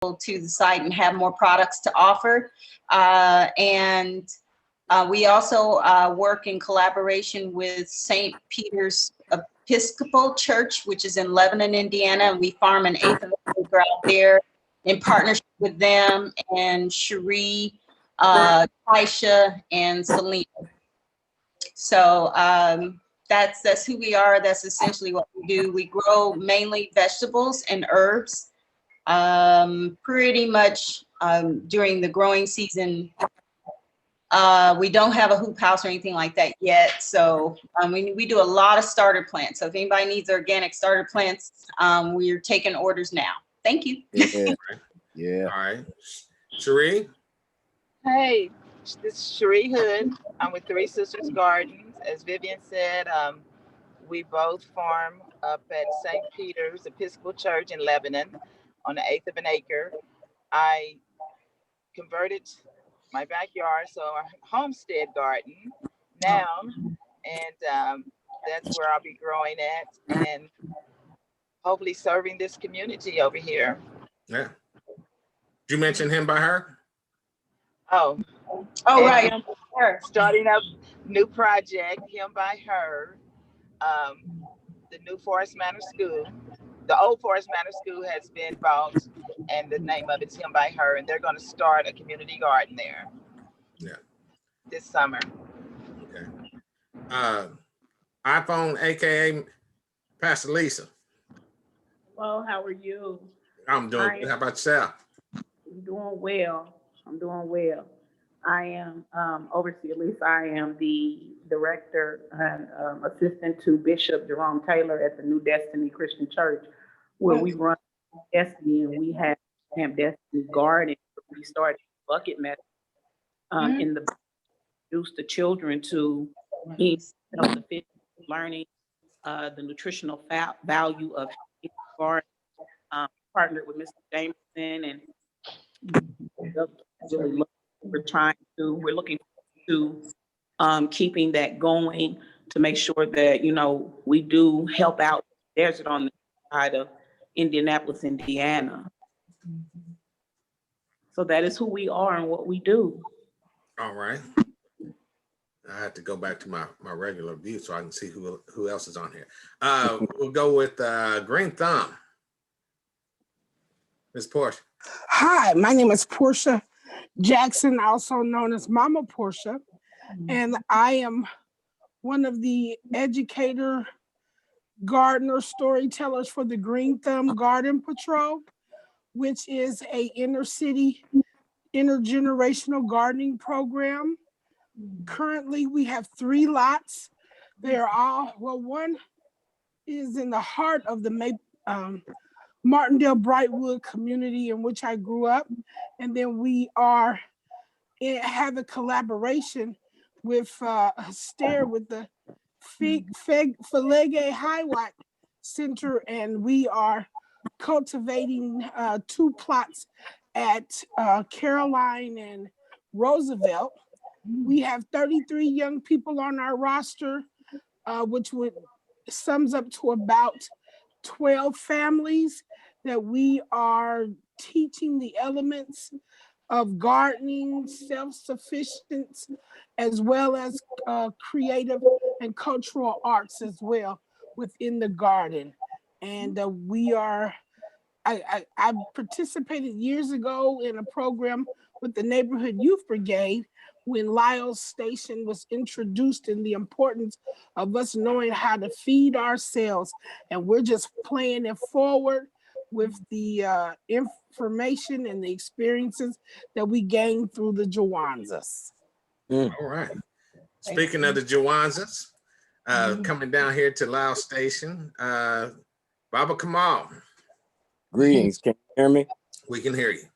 to the site and have more products to offer. And we also work in collaboration with St. Peter's Episcopal Church, which is in Lebanon, Indiana, and we farm an eighth of an acre out there in partnership with them and Cherie, Taisha, and Selena. So that's who we are. That's essentially what we do. We grow mainly vegetables and herbs. Pretty much during the growing season. We don't have a hoop house or anything like that yet. So we do a lot of starter plants. So if anybody needs organic starter plants, we're taking orders now. Thank you. Yeah. Yeah. All right. Cherie? Hey, this is Cherie Hood. I'm with Three Sisters Gardens. As Vivian said, we both farm up at St. Peter's Episcopal Church in Lebanon on an eighth of an acre. I converted my backyard, so a homestead garden now, and that's where I'll be growing at and hopefully serving this community over here. Yeah. Did you mention him by her? Oh, Right. Starting up new project, him by her. The new Forest Manor School, the old Forest Manor School has been bought, and the name of it's him by her, and they're going to start a community garden there. Yeah. This summer. Okay. iPhone, aka Pastor Lisa. Well, how are you? I'm doing good. How about yourself? I'm doing well. I am Overseer Lisa. I am the director and assistant to Bishop Jerome Taylor at the New Destiny Christian Church, where we run Destiny, and we have Destiny Garden. We started bucket method in the introduce the children to being self-sufficient, learning the nutritional value of garden. Partnered with Mr. Jameson, and really we're looking to keeping that going to make sure that we do help out desert on the side of Indianapolis, Indiana. So that is who we are and what we do. All right. I have to go back to my regular view so I can see who else is on here. We'll go with Green Thumb. Ms. Portia. Hi, my name is Portia Jackson, also known as Mama Portia, and I am one of the educator, gardener, storytellers for the Green Thumb Garden Patrol, which is a inner city, intergenerational gardening program. Currently, we have 3 lots. They are all, one is in the heart of the Martindale Brightwood community in which I grew up. And then we have a collaboration with with the Felege Highlight Center, and we are cultivating 2 plots at Caroline and Roosevelt. We have 33 young people on our roster, which sums up to about 12 families that we are teaching the elements of gardening, self-sufficiency, as well as creative and cultural arts as well within the garden. And I participated years ago in a program with the Neighborhood Youth Brigade when Lyle's Station was introduced, and the importance of us knowing how to feed ourselves. And we're just playing it forward with the information and the experiences that we gained through the Jawanzas. All right. Speaking of the Jawanzas, coming down here to Lyle's Station, Baba Kamal. Greetings. Can you hear me? We can hear you.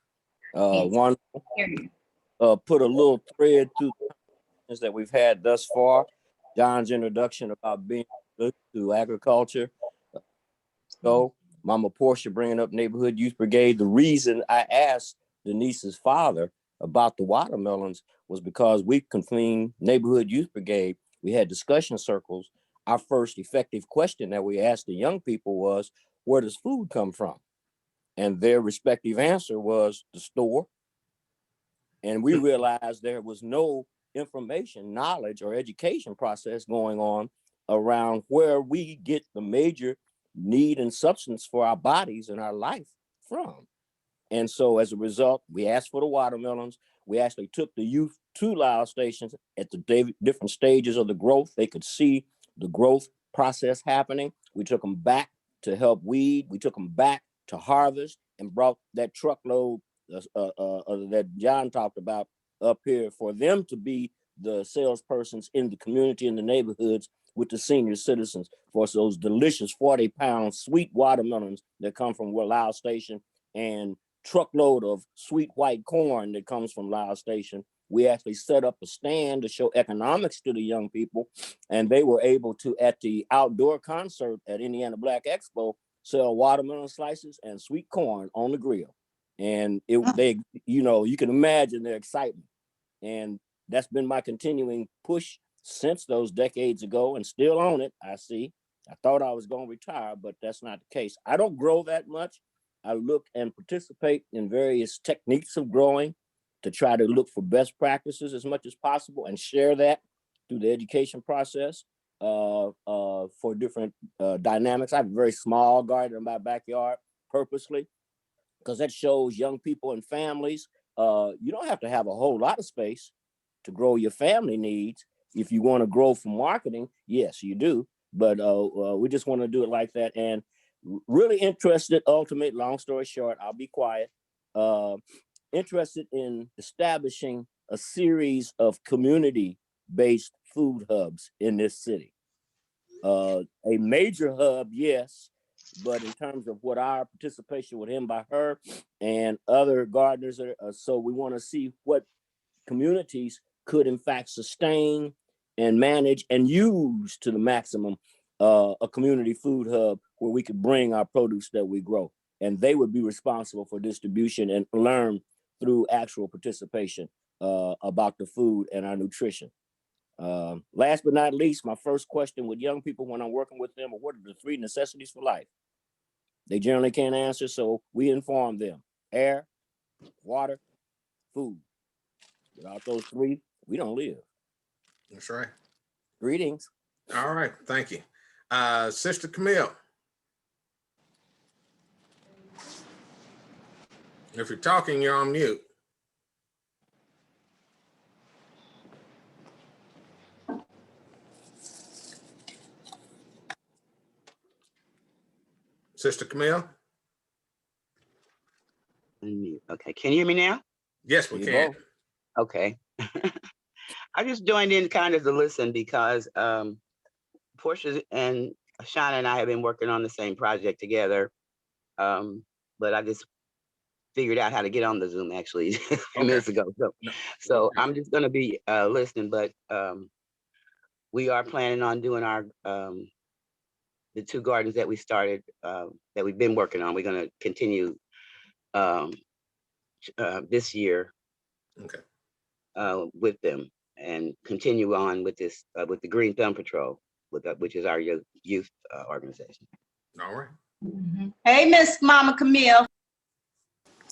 Wonderful. Put a little thread to the that we've had thus far. John's introduction about being good to agriculture. So Mama Portia bringing up Neighborhood Youth Brigade. The reason I asked Denise's father about the watermelons was because we convened Neighborhood Youth Brigade. We had discussion circles. Our first effective question that we asked the young people was, where does food come from? And their respective answer was the store. And we realized there was no information, knowledge, or education process going on around where we get the major need and substance for our bodies and our life from. And so as a result, we asked for the watermelons. We actually took the youth to Lyle stations at the different stages of the growth. They could see the growth process happening. We took them back to help weed. We took them back to harvest and brought that truckload that John talked about up here for them to be the salespersons in the community, in the neighborhoods with the senior citizens for those delicious 40-pound sweet watermelons that come from Lyle Station and truckload of sweet white corn that comes from Lyle Station. We actually set up a stand to show economics to the young people, and they were able to, at the outdoor concert at Indiana Black Expo, sell watermelon slices and sweet corn on the grill. And you can imagine their excitement. And that's been my continuing push since those decades ago, and still on it. I thought I was going to retire, but that's not the case. I don't grow that much. I look and participate in various techniques of growing to try to look for best practices as much as possible and share that through the education process for different dynamics. I have a very small garden in my backyard purposely, because that shows young people and families, you don't have to have a whole lot of space to grow your family needs. If you want to grow for marketing, yes, you do. But we just want to do it like that. And really interested, ultimate, long story short, I'll be quiet, interested in establishing a series of community-based food hubs in this city. A major hub, yes, but in terms of what our participation with him by her and other gardeners are, so we want to see what communities could in fact sustain and manage and use to the maximum a community food hub where we could bring our produce that we grow, and they would be responsible for distribution and learn through actual participation about the food and our nutrition. Last but not least, my first question with young people when I'm working with them are, what are the 3 necessities for life? They generally can't answer, so we inform them: air, water, food. Without those 3, we don't live. That's right. Greetings. All right, thank you. Sister Camille. If you're talking, you're on mute. Sister Camille? Okay, can you hear me now? Yes, we can. Okay. I just joined in kind of to listen because Portia and Shauna and I have been working on the same project together. But I just figured out how to get on the Zoom actually a few minutes ago. So I'm just gonna be listening, but we are planning on doing our the 2 gardens that we started, that we've been working on. We're gonna continue this year with them and continue on with this with the Green Thumb Patrol, which is our youth organization. All right. Hey, Miss Mama Camille.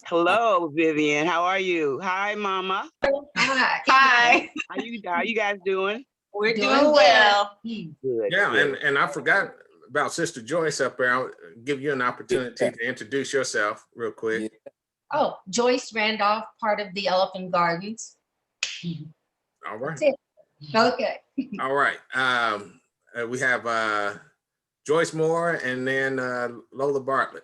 Hello, Vivian. How are you? Hi, Mama. Hi. How you guys doing? We're doing well. Good. Yeah, good. and I forgot about Sister Joyce up there. I'll give you an opportunity to introduce yourself real quick. Yeah. Oh, Joyce Randolph, part of the Elephant Gardens. All right. That's it. Okay. All right. We have Joyce Moore and then Lola Bartlett.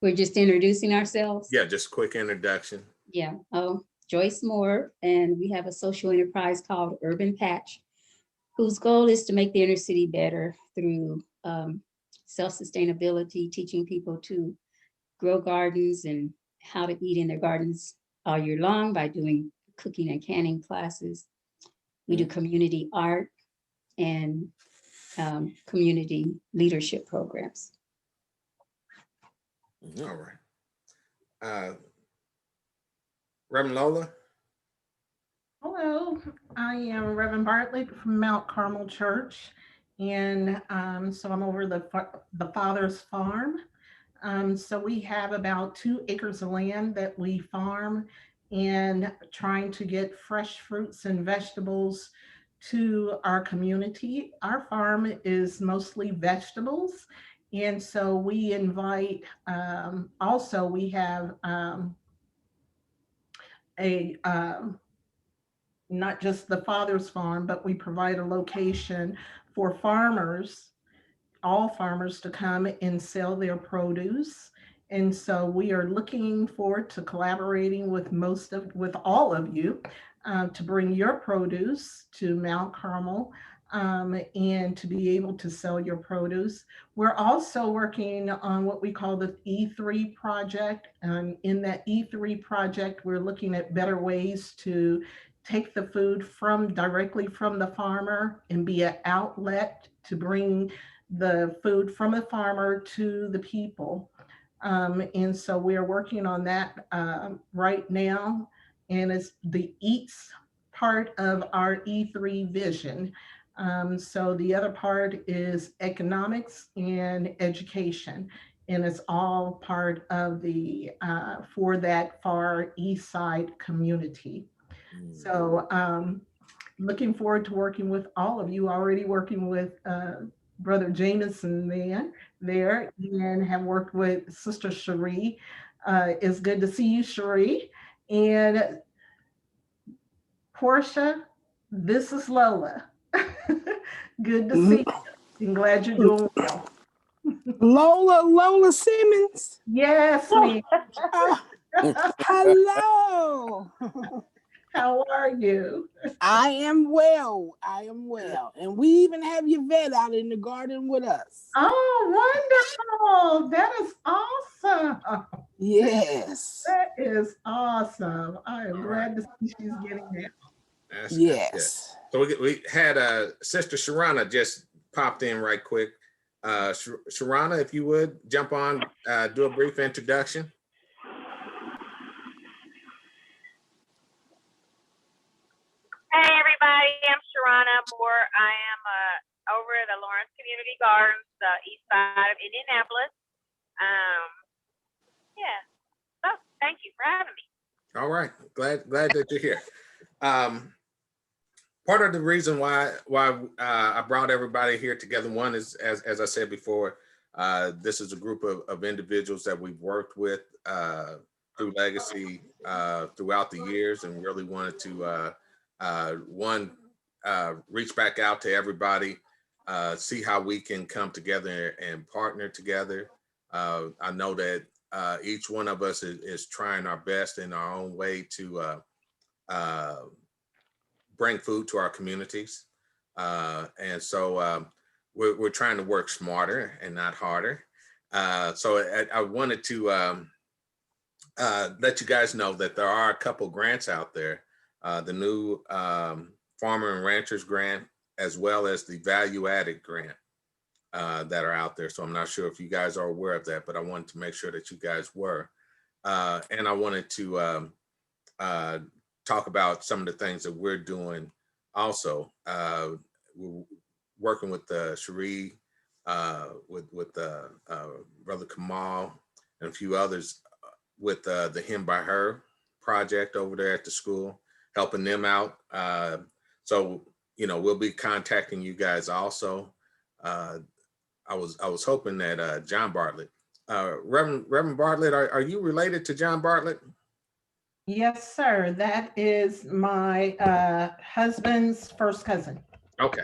We're just introducing ourselves. Yeah, just a quick introduction. Yeah. Joyce Moore, and we have a social enterprise called Urban Patch, whose goal is to make the inner city better through self-sustainability, teaching people to grow gardens and how to eat in their gardens all year long by doing cooking and canning classes. We do community art and community leadership programs. All right. Reverend Lola. Hello, I am Reverend Bartlett from Mount Carmel Church, And so I'm over the father's farm. So we have about 2 acres of land that we farm and trying to get fresh fruits and vegetables to our community. Our farm is mostly vegetables. And so we invite, also we have a, not just the father's farm, but we provide a location for farmers, all farmers, to come and sell their produce. And so we are looking forward to collaborating with with all of you to bring your produce to Mount Carmel, and to be able to sell your produce. We're also working on what we call the E3 project. And in that E3 project, we're looking at better ways to take the food directly from the farmer and be an outlet to bring the food from the farmer to the people. And so we are working on that right now. And it's the EATS part of our E3 vision. So the other part is economics and education. And it's all part of the, for that far east side community. So looking forward to working with all of you, already working with Brother Jameson there, and have worked with Sister Cherie. It's good to see you, Cherie. And Portia, this is Lola. Good to see you. I'm glad you're doing well. Lola Simmons. Yes, ma'am. Hello. How are you? I am well. And we even have Yvette out in the garden with us. Oh, wonderful. That is awesome. Yes. That is awesome. I am glad to see she's getting that. That's yes. Good. So we had Sister Sharana just popped in right quick. Sharana, if you would jump on, do a brief introduction. Hey everybody, I'm Sharana Moore. I am over at the Lawrence Community Gardens, the east side of Indianapolis. Yeah, so thank you for having me. All right, glad that you're here. Part of the reason why I brought everybody here together, one is, as I said before, this is a group of individuals that we've worked with through Legacy throughout the years, and really wanted to reach back out to everybody, see how we can come together and partner together. I know that each one of us is trying our best in our own way to bring food to our communities. And so we're trying to work smarter and not harder. So I wanted to let you guys know that there are a couple grants out there. The new Farmer and Ranchers Grant, as well as the Value Added Grant that are out there. So I'm not sure if you guys are aware of that, but I wanted to make sure that you guys were. And I wanted to talk about some of the things that we're doing also. We're working with Cherie, with Brother Kamal and a few others with the Him by Her project over there at the school, helping them out. So, you know, we'll be contacting you guys also. I was hoping that John Bartlett, Reverend Bartlett, are you related to John Bartlett? Yes, sir. That is my husband's first cousin. Okay.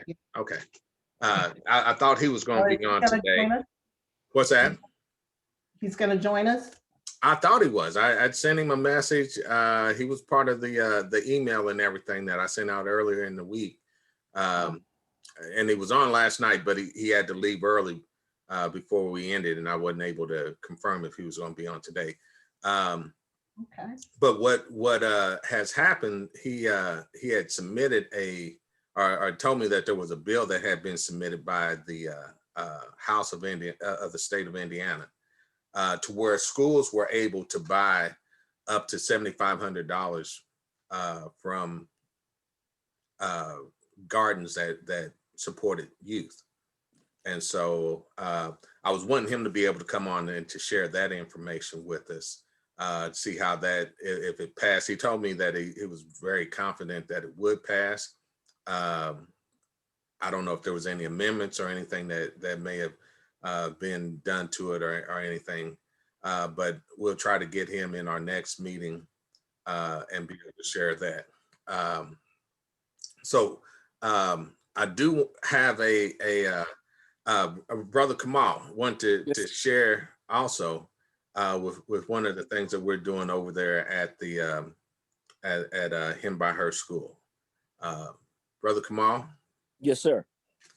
I thought he was going to be on today. What's that? He's going to join us? I thought he was. I'd sent him a message. He was part of the email and everything that I sent out earlier in the week. And he was on last night, but he had to leave early before we ended, and I wasn't able to confirm if he was going to be on today. Okay. But what has happened, he had submitted or told me that there was a bill that had been submitted by the House of the state of Indiana, to where schools were able to buy up to $7,500 from gardens that supported youth. And so I was wanting him to be able to come on and to share that information with us, see how that, if it passed. He told me that he was very confident that it would pass. I don't know if there was any amendments or anything that may have been done to it or anything, but we'll try to get him in our next meeting and be able to share that. I do have a Brother Kamal want to share also with one of the things that we're doing over there at the at Him by Her school. Brother Kamal? Yes, sir.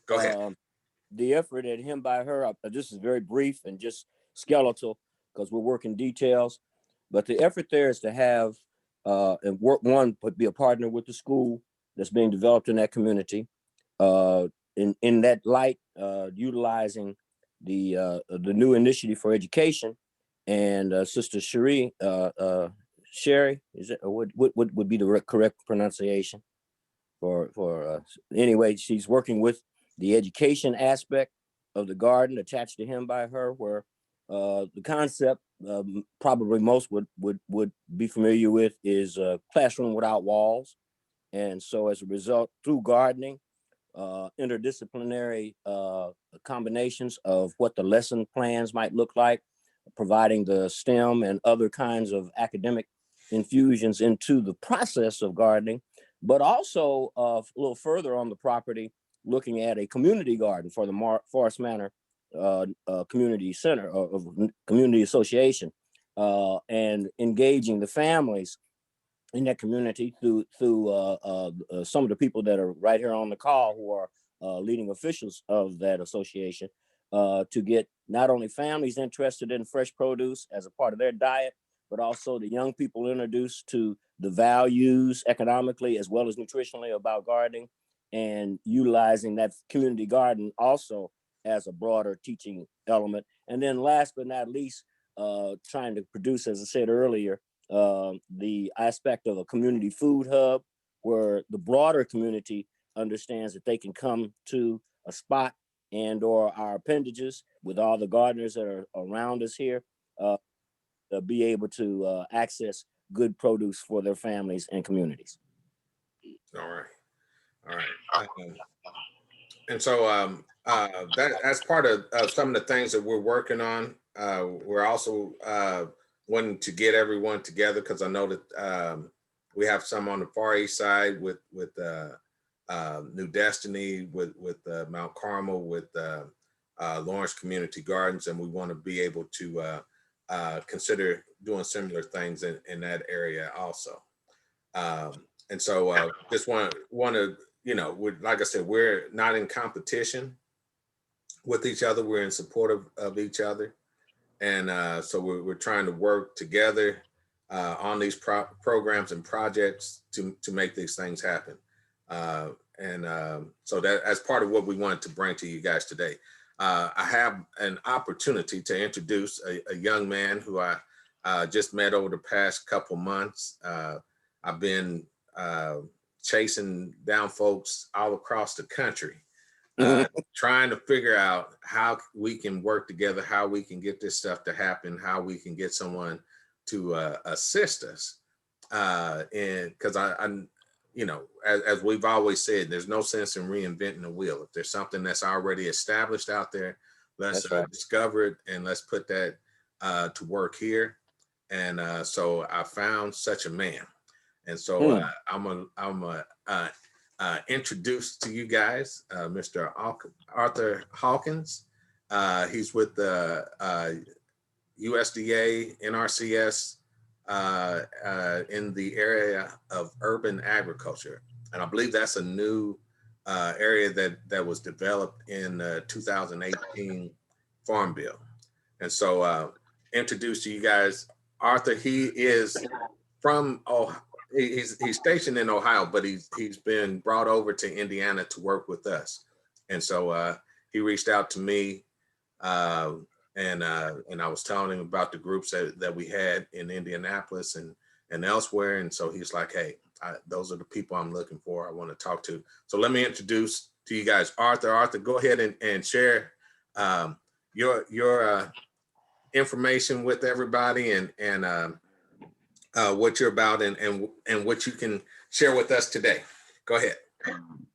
Go ahead. The effort at Him by Her, this is very brief and just skeletal because we're working details, but the effort there is to have and work, one, be a partner with the school that's being developed in that community. In that light, utilizing the new initiative for education, and Sister Sherry, is it, what would be the correct pronunciation for anyway, she's working with the education aspect of the garden attached to Him by Her, where the concept probably most would be familiar with is a classroom without walls. And so as a result, through gardening, interdisciplinary combinations of what the lesson plans might look like, providing the STEM and other kinds of academic infusions into the process of gardening, but also a little further on the property, looking at a community garden for the Forest Manor Community Center of Community Association, and engaging the families in that community through some of the people that are right here on the call who are leading officials of that association, to get not only families interested in fresh produce as a part of their diet, but also the young people introduced to the values economically as well as nutritionally about gardening, and utilizing that community garden also as a broader teaching element. And then last but not least, trying to produce, as I said earlier, the aspect of a community food hub where the broader community understands that they can come to a spot and or our appendages with all the gardeners that are around us here, be able to access good produce for their families and communities. All right. And so that's part of some of the things that we're working on. We're also wanting to get everyone together because I know that we have some on the Far East side with New Destiny, with Mount Carmel, with Lawrence Community Gardens, and we want to be able to consider doing similar things in that area also. And so just want to, like I said, we're not in competition with each other. We're in support of each other. And so we're trying to work together on these programs and projects to make these things happen. So that as part of what we wanted to bring to you guys today. I have an opportunity to introduce a young man who I just met over the past couple months. I've been chasing down folks all across the country, trying to figure out how we can work together, how we can get this stuff to happen, how we can get someone to assist us. And because I'm as we've always said, there's no sense in reinventing the wheel. If there's something that's already established out there, let's discover it and let's put that to work here. And so I found such a man. And so I'm introduce to you guys Mr. Arthur Hawkins. He's with the USDA, NRCS, in the area of urban agriculture. And I believe that's a new area that was developed in 2018 Farm Bill. And so introduce to you guys, Arthur. He is from he's stationed in Ohio, but he's been brought over to Indiana to work with us. And so he reached out to me, and I was telling him about the groups that we had in Indianapolis and elsewhere. And so he's like, hey, those are the people I'm looking for, I want to talk to. So let me introduce to you guys Arthur. Arthur, go ahead and share your information with everybody and what you're about and what you can share with us today. Go ahead.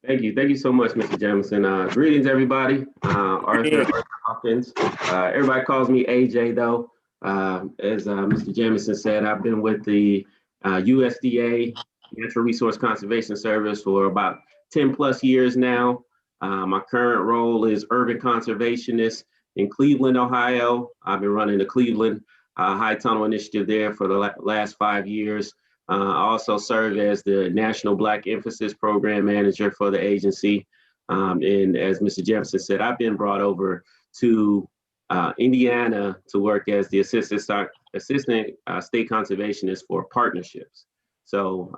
Thank you. Thank you so much, Mr. Jamison. Greetings, everybody. Arthur Hawkins. Everybody calls me AJ, though. As Mr. Jamison said, I've been with the USDA, Natural Resource Conservation Service, for about 10 plus years now. My current role is urban conservationist in Cleveland, Ohio. I've been running the Cleveland High Tunnel Initiative there for the last 5 years. I also serve as the National Black Emphasis Program Manager for the agency. And as Mr. Jefferson said, I've been brought over to Indiana to work as the Assistant State Conservationist for partnerships. So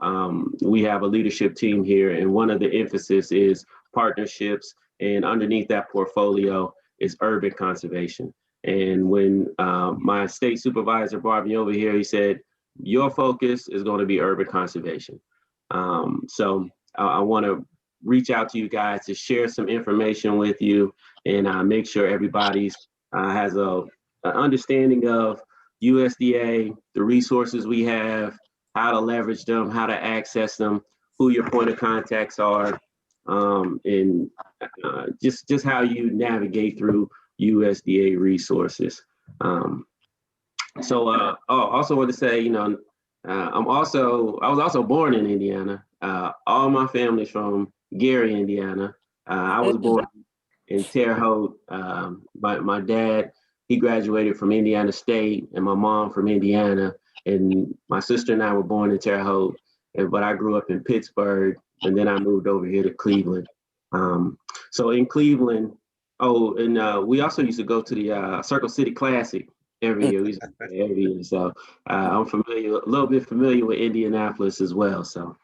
we have a leadership team here, and one of the emphasis is partnerships, and underneath that portfolio is urban conservation. And when my state supervisor brought me over here, he said, your focus is going to be urban conservation. So I want to reach out to you guys to share some information with you and make sure everybody's has an understanding of USDA, the resources we have, how to leverage them, how to access them, who your point of contacts are, and just how you navigate through USDA resources. I also want to say, I was also born in Indiana. All my family's from Gary, Indiana. I was born in Terre Haute. My dad, he graduated from Indiana State, and my mom from Indiana. And my sister and I were born in Terre Haute, but I grew up in Pittsburgh, and then I moved over here to Cleveland. So in Cleveland, we also used to go to the Circle City Classic every year. So I'm a little bit familiar with Indianapolis as well. So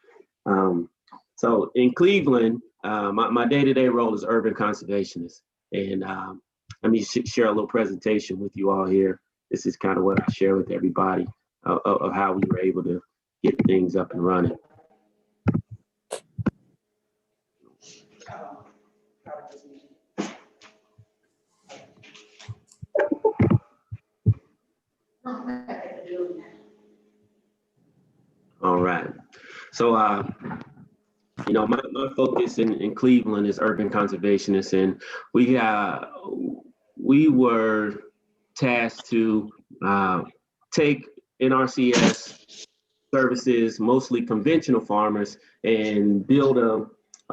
in Cleveland, my day-to-day role is urban conservationist. And let me share a little presentation with you all here. This is kind of what I share with everybody of how we were able to get things up and running. All right. So, my focus in Cleveland is urban conservationist, and we were tasked to take NRCS services, mostly conventional farmers, and build a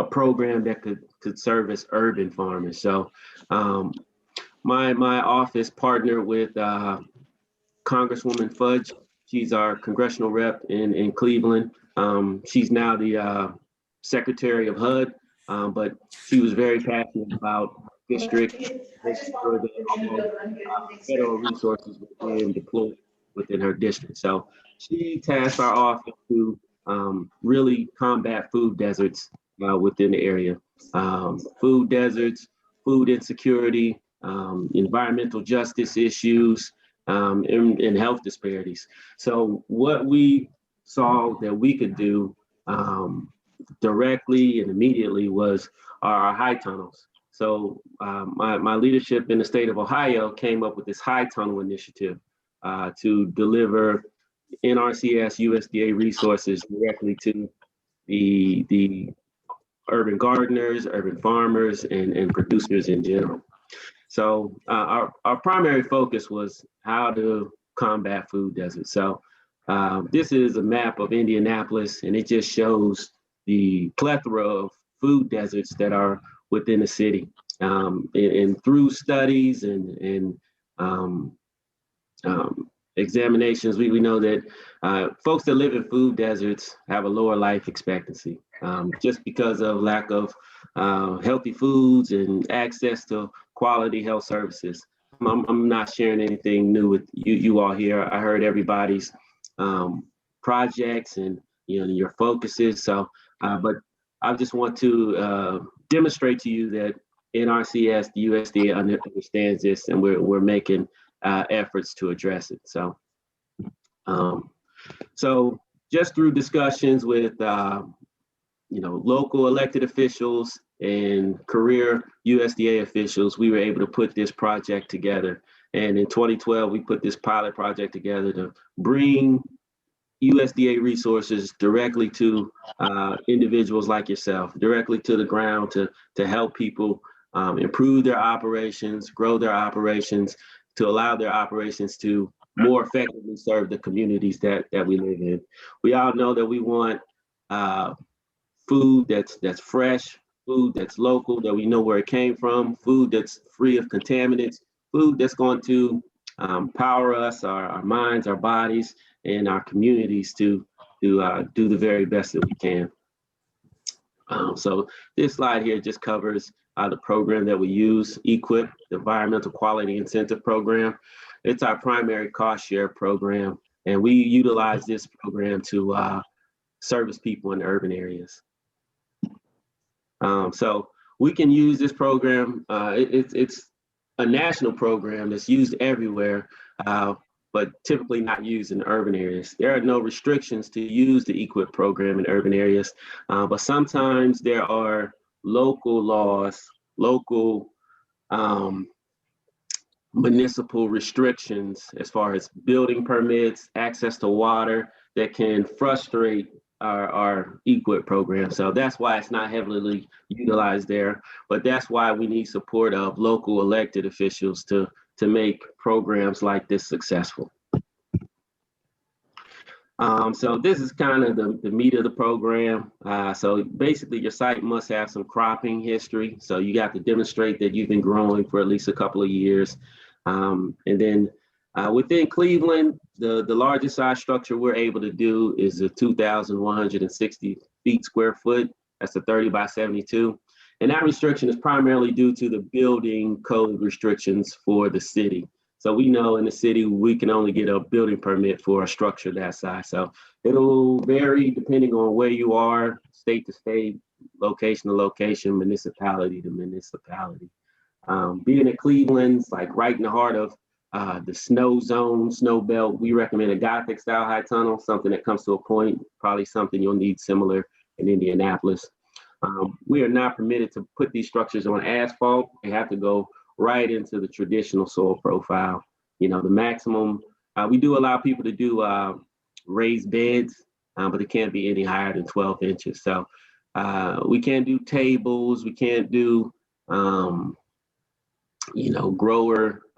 program that could service urban farmers. So, my office partnered with Congresswoman Fudge. She's our congressional rep in Cleveland. She's now the Secretary of HUD, but she was very passionate about district, making sure that federal resources were being deployed within her district. So she tasked our office to really combat food deserts within the area. Food deserts, food insecurity, environmental justice issues, and health disparities. So what we saw that we could do directly and immediately was our high tunnels. So my leadership in the state of Ohio came up with this high tunnel initiative to deliver NRCS USDA resources directly to the urban gardeners, urban farmers, and producers in general. So our primary focus was how to combat food deserts. So this is a map of Indianapolis, and it just shows the plethora of food deserts that are within the city. And through studies and examinations, we know that folks that live in food deserts have a lower life expectancy just because of lack of healthy foods and access to quality health services. I'm not sharing anything new with you all here. I heard everybody's projects and your focuses. So, but I just want to demonstrate to you that NRCS, the USDA understands this, and we're making efforts to address it. So, so just through discussions with local elected officials and career USDA officials, we were able to put this project together. And in 2012, we put this pilot project together to bring USDA resources directly to individuals like yourself, directly to the ground to help people improve their operations, grow their operations, to allow their operations to more effectively serve the communities that we live in. We all know that we want food that's fresh, food that's local, that we know where it came from, food that's free of contaminants, food that's going to power us, our minds, our bodies, and our communities to do the very best that we can. So this slide here just covers the program that we use, EQIP, the Environmental Quality Incentive Program. It's our primary cost share program, and we utilize this program to service people in urban areas. So we can use this program. It's a national program that's used everywhere, but typically not used in urban areas. There are no restrictions to use the EQIP program in urban areas, but sometimes there are local laws, local municipal restrictions as far as building permits, access to water, that can frustrate our EQIP program. So that's why it's not heavily utilized there, but that's why we need support of local elected officials to make programs like this successful. So this is kind of the meat of the program. So basically your site must have some cropping history. So you got to demonstrate that you've been growing for at least a couple of years. And then within Cleveland, the largest size structure we're able to do is a 2,160 feet square foot. That's a 30 by 72. And that restriction is primarily due to the building code restrictions for the city. So we know in the city, we can only get a building permit for a structure that size. So it'll vary depending on where you are, state to state, location to location, municipality to municipality. Being in Cleveland, like right in the heart of the snow zone, snow belt, we recommend a Gothic style high tunnel, something that comes to a point, probably something you'll need similar in Indianapolis. We are not permitted to put these structures on asphalt. They have to go right into the traditional soil profile. The maximum, we do allow people to do raised beds, but it can't be any higher than 12 inches. So we can't do tables, we can't do,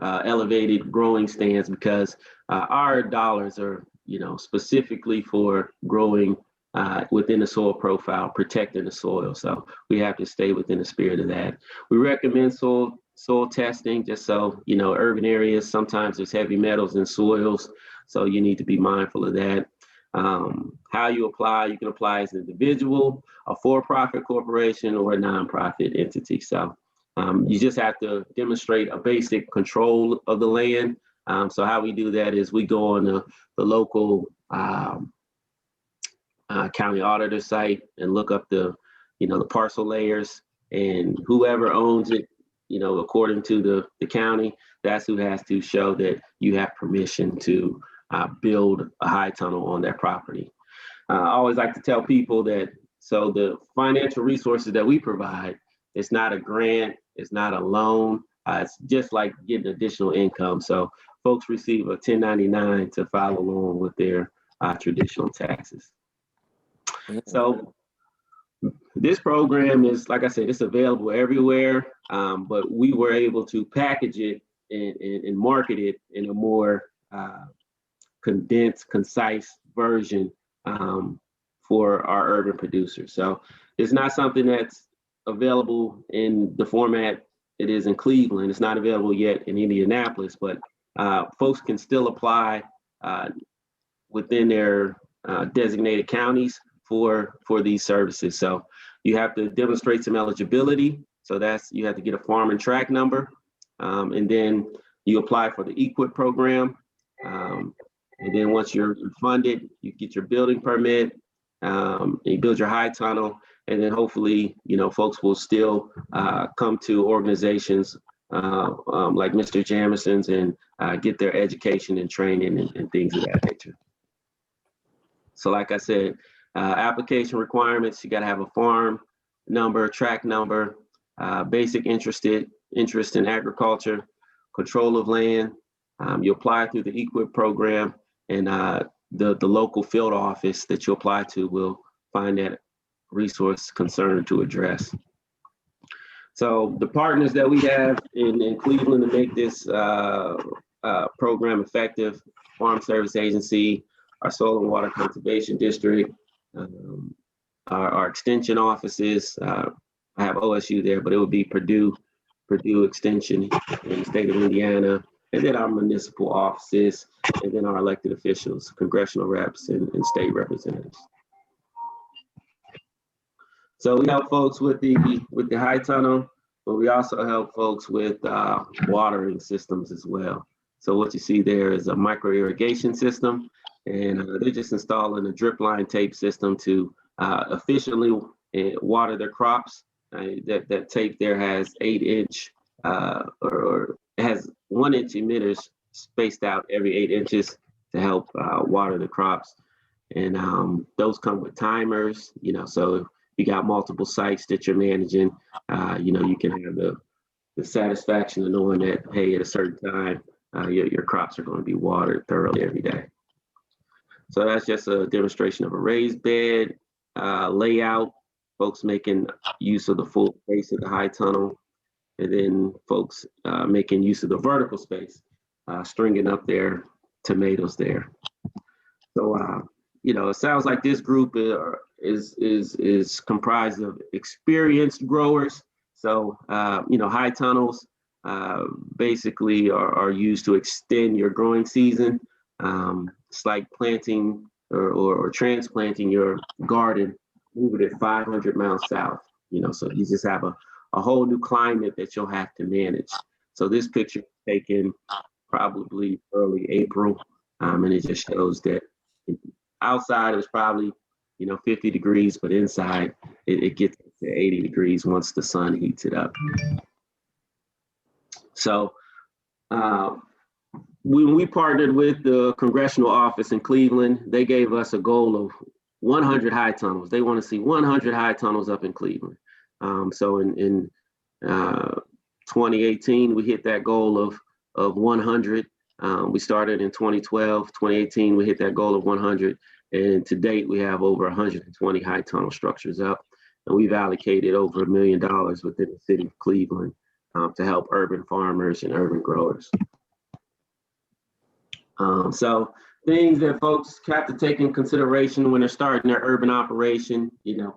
elevated growing stands, because our dollars are, specifically for growing within the soil profile, protecting the soil. So we have to stay within the spirit of that. We recommend soil testing, just so, urban areas, sometimes there's heavy metals in soils. So you need to be mindful of that. How you apply, you can apply as an individual, a for-profit corporation, or a nonprofit entity. So you just have to demonstrate a basic control of the land. So how we do that is we go on the local county auditor site and look up the parcel layers, and whoever owns it, according to the county, that's who has to show that you have permission to build a high tunnel on that property. I always like to tell people that, so the financial resources that we provide, it's not a grant, it's not a loan, it's just like getting additional income. So folks receive a 1099 to follow along with their traditional taxes. So this program is, like I said, it's available everywhere, but we were able to package it and market it in a more condensed, concise version for our urban producers. So it's not something that's available in the format it is in Cleveland. It's not available yet in Indianapolis, but folks can still apply within their designated counties for these services. So you have to demonstrate some eligibility. So you have to get a farm and track number, and then you apply for the EQIP program. And then once you're funded, you get your building permit, and you build your high tunnel, and then hopefully, folks will still come to organizations like Mr. Jamison's and get their education and training and things of that nature. So like I said, Application requirements, you gotta have a farm number, track number, basic interest in agriculture, control of land. You apply through the EQIP program, and the local field office that you apply to will find that resource concern to address. So the partners that we have in Cleveland to make this program effective: Farm Service Agency, our Soil and Water Conservation District, our extension offices. I have OSU there, but it would be Purdue Extension in the state of Indiana, and then our municipal offices, and then our elected officials, congressional reps, and state representatives. So we help folks with the high tunnel, but we also help folks with watering systems as well. So what you see there is a micro irrigation system, and they're just installing a drip line tape system to efficiently water their crops. That tape there has 8-inch or it has 1-inch emitters spaced out every 8 inches to help water the crops. And those come with timers, so if you got multiple sites that you're managing, you can have the satisfaction of knowing that, hey, at a certain time, your crops are going to be watered thoroughly every day. So that's just a demonstration of a raised bed layout, folks making use of the full space of the high tunnel, and then folks making use of the vertical space, stringing up their tomatoes there. So, it sounds like this group is comprised of experienced growers. So, high tunnels basically are used to extend your growing season. It's like planting or transplanting your garden, move it at 500 miles south, so you just have a whole new climate that you'll have to manage. So this picture was taken probably early April, and it just shows that outside it was probably 50 degrees, but inside it gets to 80 degrees once the sun heats it up. So when we partnered with the congressional office in Cleveland, they gave us a goal of 100 high tunnels. They want to see 100 high tunnels up in Cleveland. So in 2018, we hit that goal of 100. We started in 2012, 2018, we hit that goal of 100. And to date, we have over 120 high tunnel structures up. And we've allocated over $1 million within the city of Cleveland to help urban farmers and urban growers. So things that folks have to take in consideration when they're starting their urban operation,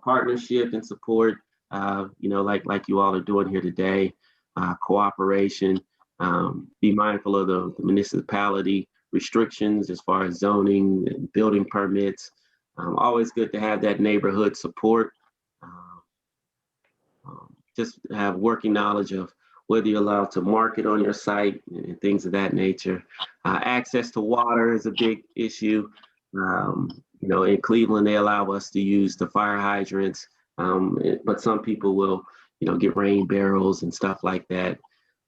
partnership and support, like you all are doing here today, cooperation, be mindful of the municipality restrictions as far as zoning and building permits. Always good to have that neighborhood support. Just have working knowledge of whether you're allowed to market on your site and things of that nature. Access to water is a big issue. In Cleveland, they allow us to use the fire hydrants, but some people will, get rain barrels and stuff like that.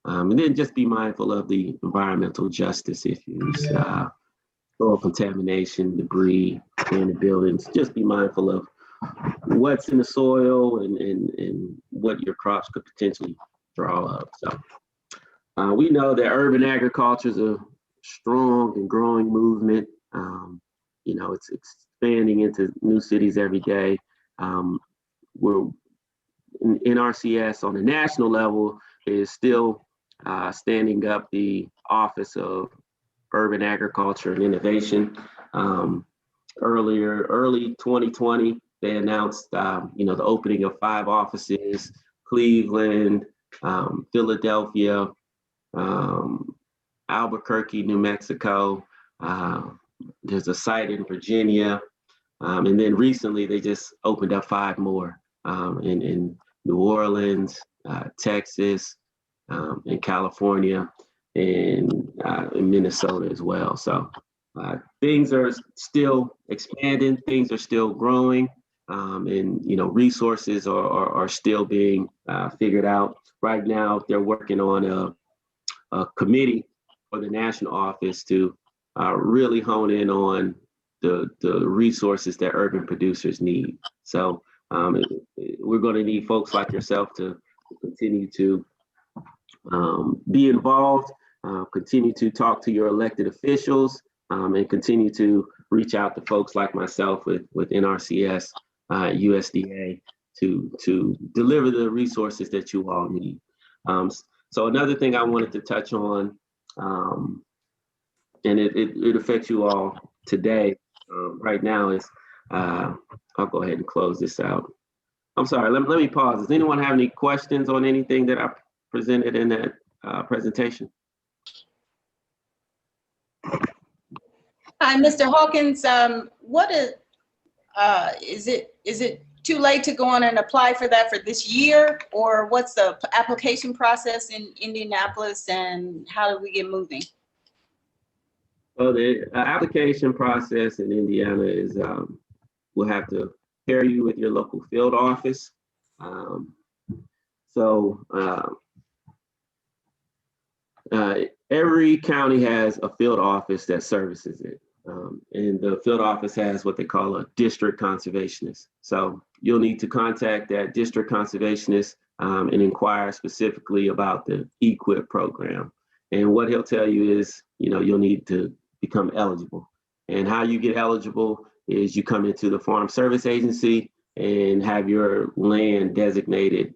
And then just be mindful of the environmental justice issues, soil contamination, debris in the buildings. Just be mindful of what's in the soil and what your crops could potentially draw up. So we know that urban agriculture is a strong and growing movement. It's expanding into new cities every day. We're in NRCS on the national level is still standing up the Office of Urban Agriculture and Innovation. Early 2020, they announced, the opening of 5 offices: Cleveland, Philadelphia, Albuquerque, New Mexico. There's a site in Virginia. And then recently they just opened up 5 more in New Orleans, Texas, in California, and in Minnesota as well. So things are still expanding, things are still growing, and resources are still being figured out. Right now, they're working on a committee for the national office to really hone in on the resources that urban producers need. So we're going to need folks like yourself to continue to be involved, continue to talk to your elected officials, and continue to reach out to folks like myself with NRCS, USDA to deliver the resources that you all need. So another thing I wanted to touch on, and it affects you all today, right now, is I'll go ahead and close this out. I'm sorry, let me pause. Does anyone have any questions on anything that I presented in that presentation? Hi, Mr. Hawkins. Is it too late to go on and apply for that for this year, or what's the application process in Indianapolis, and how do we get moving? Well, the application process in Indiana is we'll have to pair you with your local field office. Every county has a field office that services it. And the field office has what they call a district conservationist. So you'll need to contact that district conservationist and inquire specifically about the EQIP program. And what he'll tell you is, you'll need to become eligible. And how you get eligible is you come into the Farm Service Agency and have your land designated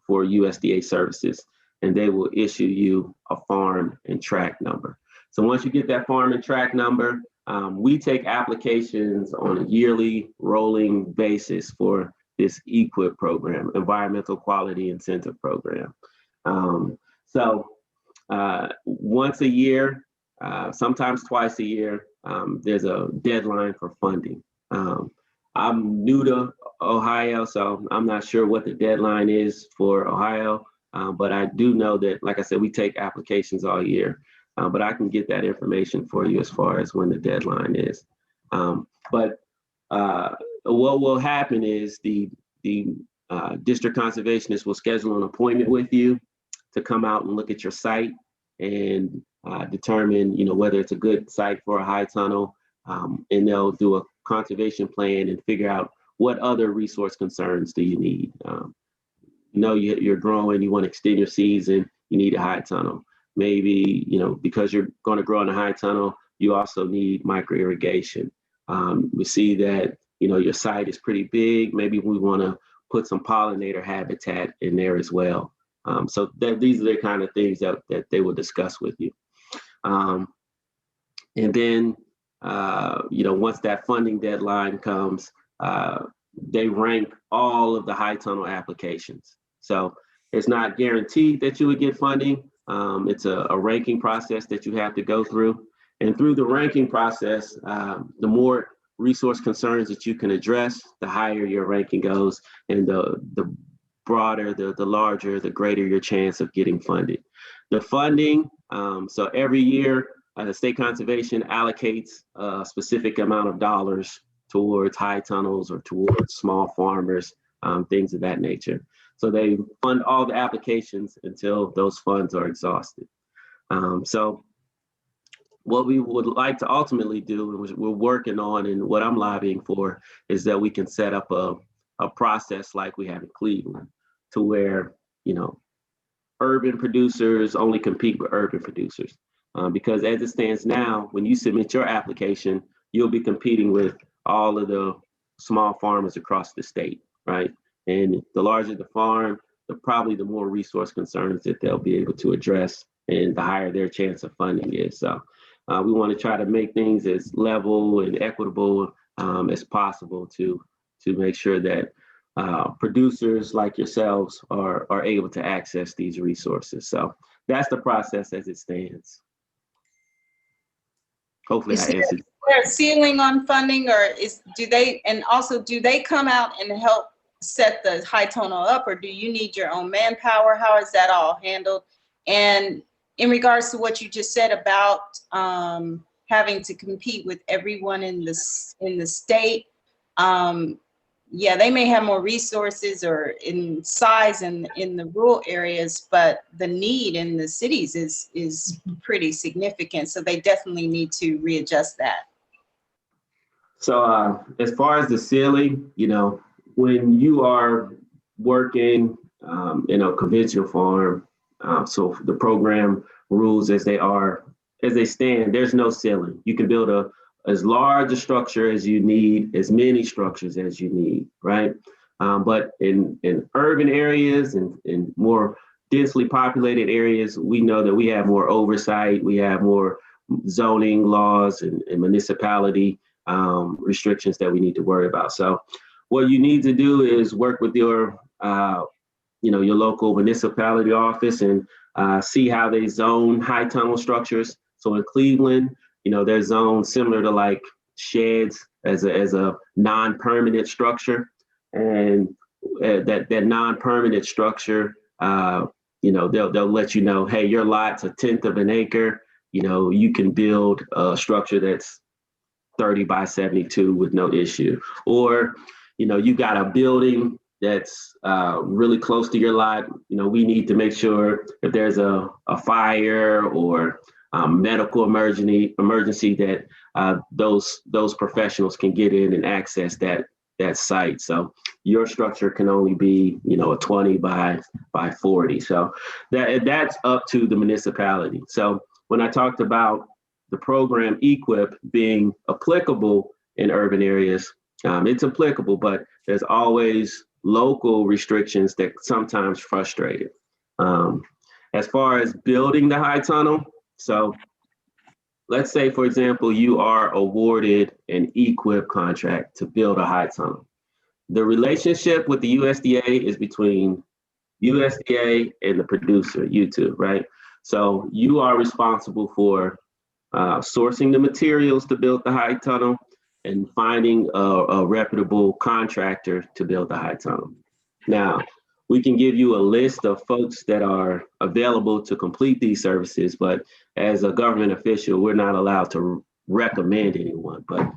for USDA services, and they will issue you a farm and tract number. So once you get that farm and tract number, we take applications on a yearly rolling basis for this EQIP program, Environmental Quality Incentive Program. Once a year, sometimes twice a year, there's a deadline for funding. I'm new to Ohio, so I'm not sure what the deadline is for Ohio, but I do know that, like I said, we take applications all year. But I can get that information for you as far as when the deadline is. But what will happen is the district conservationist will schedule an appointment with you to come out and look at your site and determine, whether it's a good site for a high tunnel, and they'll do a conservation plan and figure out what other resource concerns do you need. You're growing, you want to extend your season, you need a high tunnel. Maybe, because you're going to grow in a high tunnel, you also need micro irrigation. We see that, your site is pretty big. Maybe we want to put some pollinator habitat in there as well. So these are the kind of things that they will discuss with you. And then, once that funding deadline comes, they rank all of the high tunnel applications. So it's not guaranteed that you would get funding. It's a ranking process that you have to go through. And through the ranking process, the more resource concerns that you can address, the higher your ranking goes, and the broader, the larger, the greater your chance of getting funded. The funding, so every year, the state conservation allocates a specific amount of dollars towards high tunnels or towards small farmers, things of that nature. So they fund all the applications until those funds are exhausted. So what we would like to ultimately do, and we're working on, and what I'm lobbying for, is that we can set up a process like we have in Cleveland, to where, urban producers only compete with urban producers. Because as it stands now, when you submit your application, you'll be competing with all of the small farmers across the state, right? And the larger the farm, probably the more resource concerns that they'll be able to address, and the higher their chance of funding is. So we want to try to make things as level and equitable as possible to make sure that producers like yourselves are able to access these resources. So that's the process as it stands. Hopefully I answered. Is there a ceiling on funding, or do they come out and help set the high tunnel up, or do you need your own manpower? How is that all handled? And in regards to what you just said about having to compete with everyone in the state, yeah, they may have more resources or in size in the rural areas, but the need in the cities is pretty significant. So they definitely need to readjust that. So as far as the ceiling, when you are working in a conventional farm, so the program rules as they stand, there's no ceiling. You can build as large a structure as you need, as many structures as you need, right? But in urban areas and in more densely populated areas, we know that we have more oversight, we have more zoning laws and municipality restrictions that we need to worry about. So what you need to do is work with your local municipality office and see how they zone high tunnel structures. So in Cleveland, they're zoned similar to like sheds as a non-permanent structure. And that non-permanent structure, they'll let you know, hey, your lot's 1/10 of an acre. You can build a structure that's 30 by 72 with no issue. Or, you got a building that's really close to your lot. We need to make sure if there's a fire or medical emergency that those professionals can get in and access that site. So your structure can only be, a 20 by 40. So that's up to the municipality. So when I talked about the program EQIP being applicable in urban areas, it's applicable, but there's always local restrictions that sometimes frustrate it. As far as building the high tunnel, so let's say, for example, you are awarded an EQIP contract to build a high tunnel. The relationship with the USDA is between USDA and the producer, you two, right? So you are responsible for sourcing the materials to build the high tunnel and finding a reputable contractor to build the high tunnel. Now, we can give you a list of folks that are available to complete these services, but as a government official, we're not allowed to recommend anyone. But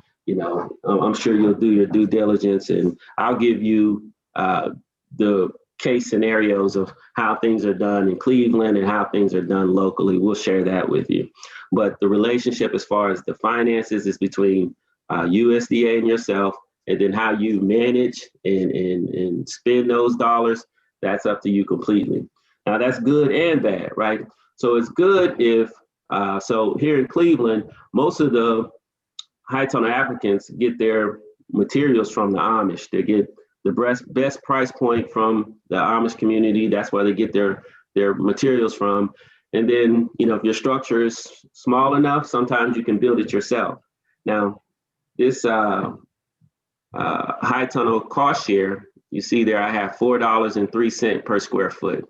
I'm sure you'll do your due diligence, and I'll give you the case scenarios of how things are done in Cleveland and how things are done locally. We'll share that with you. But the relationship as far as the finances is between USDA and yourself, and then how you manage and spend those dollars, that's up to you completely. Now that's good and bad, right? So it's good if, so here in Cleveland, most of the high tunnel applicants get their materials from the Amish. They get the best price point from the Amish community. That's where they get their materials from. And then, if your structure is small enough, sometimes you can build it yourself. Now, this high tunnel cost share, you see there, I have $4.03 per square foot.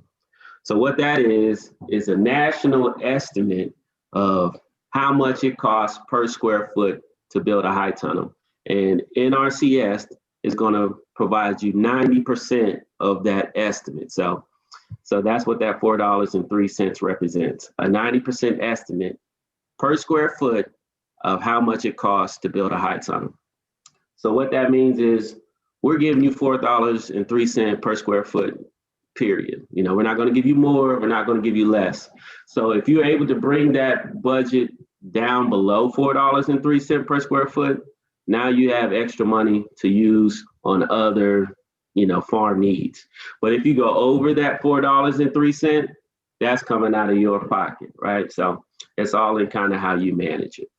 So what that is a national estimate of how much it costs per square foot to build a high tunnel. And NRCS is going to provide you 90% of that estimate. So that's what that $4.03 represents, a 90% estimate per square foot of how much it costs to build a high tunnel. So what that means is we're giving you $4.03 per square foot, period. We're not going to give you more, we're not going to give you less. So if you're able to bring that budget down below $4.03 per square foot, now you have extra money to use on other, farm needs. But if you go over that $4.03, that's coming out of your pocket, right? So it's all in kind of how you manage it.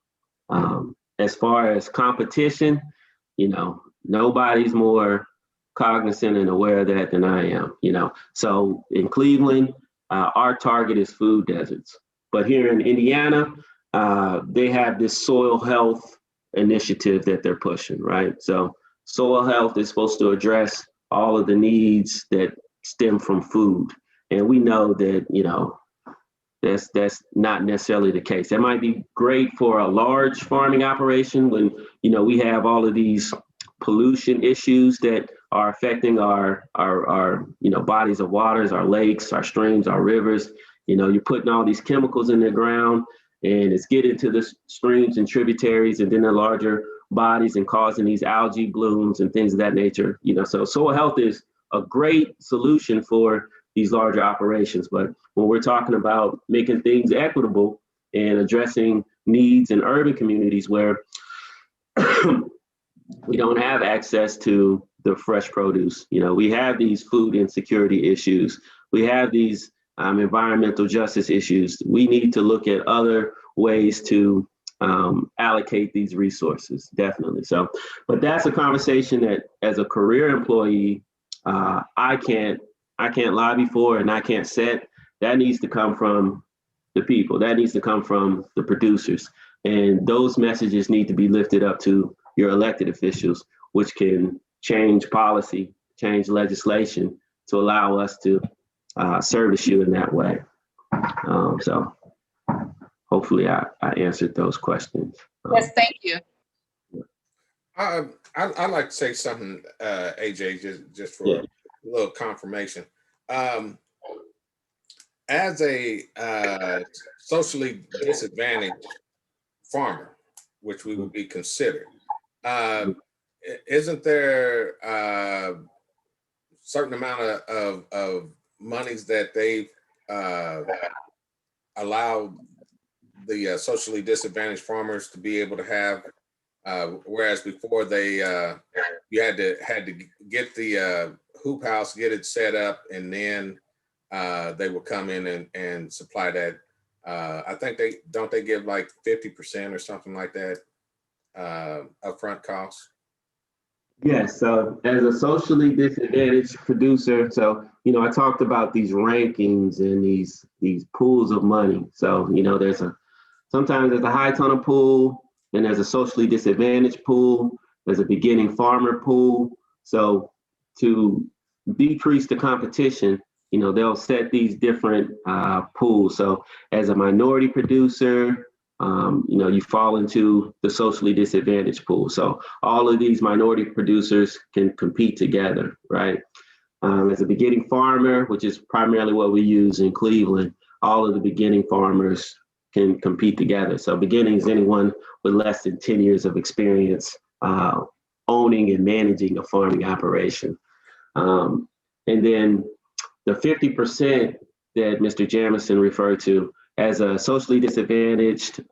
As far as competition, nobody's more cognizant and aware of that than I am, So in Cleveland, our target is food deserts. But here in Indiana, they have this soil health initiative that they're pushing, right? So soil health is supposed to address all of the needs that stem from food. And we know that, that's not necessarily the case. That might be great for a large farming operation when, we have all of these pollution issues that are affecting our bodies of waters, our lakes, our streams, our rivers. You're putting all these chemicals in the ground and it's getting to the streams and tributaries and then the larger bodies and causing these algae blooms and things of that nature. So soil health is a great solution for these larger operations. But when we're talking about making things equitable and addressing needs in urban communities where we don't have access to the fresh produce. You know, we have these food insecurity issues. We have these environmental justice issues. We need to look at other ways to allocate these resources, definitely. So, but that's a conversation that as a career employee, I can't lobby for and I can't set. That needs to come from the people. That needs to come from the producers. And those messages need to be lifted up to your elected officials, which can change policy, change legislation to allow us to service you in that way. So hopefully I answered those questions. Yes, thank you. I'd like to say something, AJ, just for a little confirmation. As a socially disadvantaged farmer, which we would be considered, isn't there a certain amount of monies that they've allowed the socially disadvantaged farmers to be able to have, whereas before they you had to get the hoop house, get it set up, and then they would come in and supply that. I think they give like 50% or something like that upfront costs. Yes, so as a socially disadvantaged producer, so, you know, I talked about these rankings and these pools of money. So, you know, sometimes there's a high tunnel pool, and there's a socially disadvantaged pool, there's a beginning farmer pool. So to decrease the competition, you know, they'll set these different pools. So as a minority producer, you know, you fall into the socially disadvantaged pool. So all of these minority producers can compete together, right? As a beginning farmer, which is primarily what we use in Cleveland, all of the beginning farmers can compete together. So beginning is anyone with less than 10 years of experience owning and managing a farming operation. And then the 50% that Mr. Jamison referred to, as a socially disadvantaged,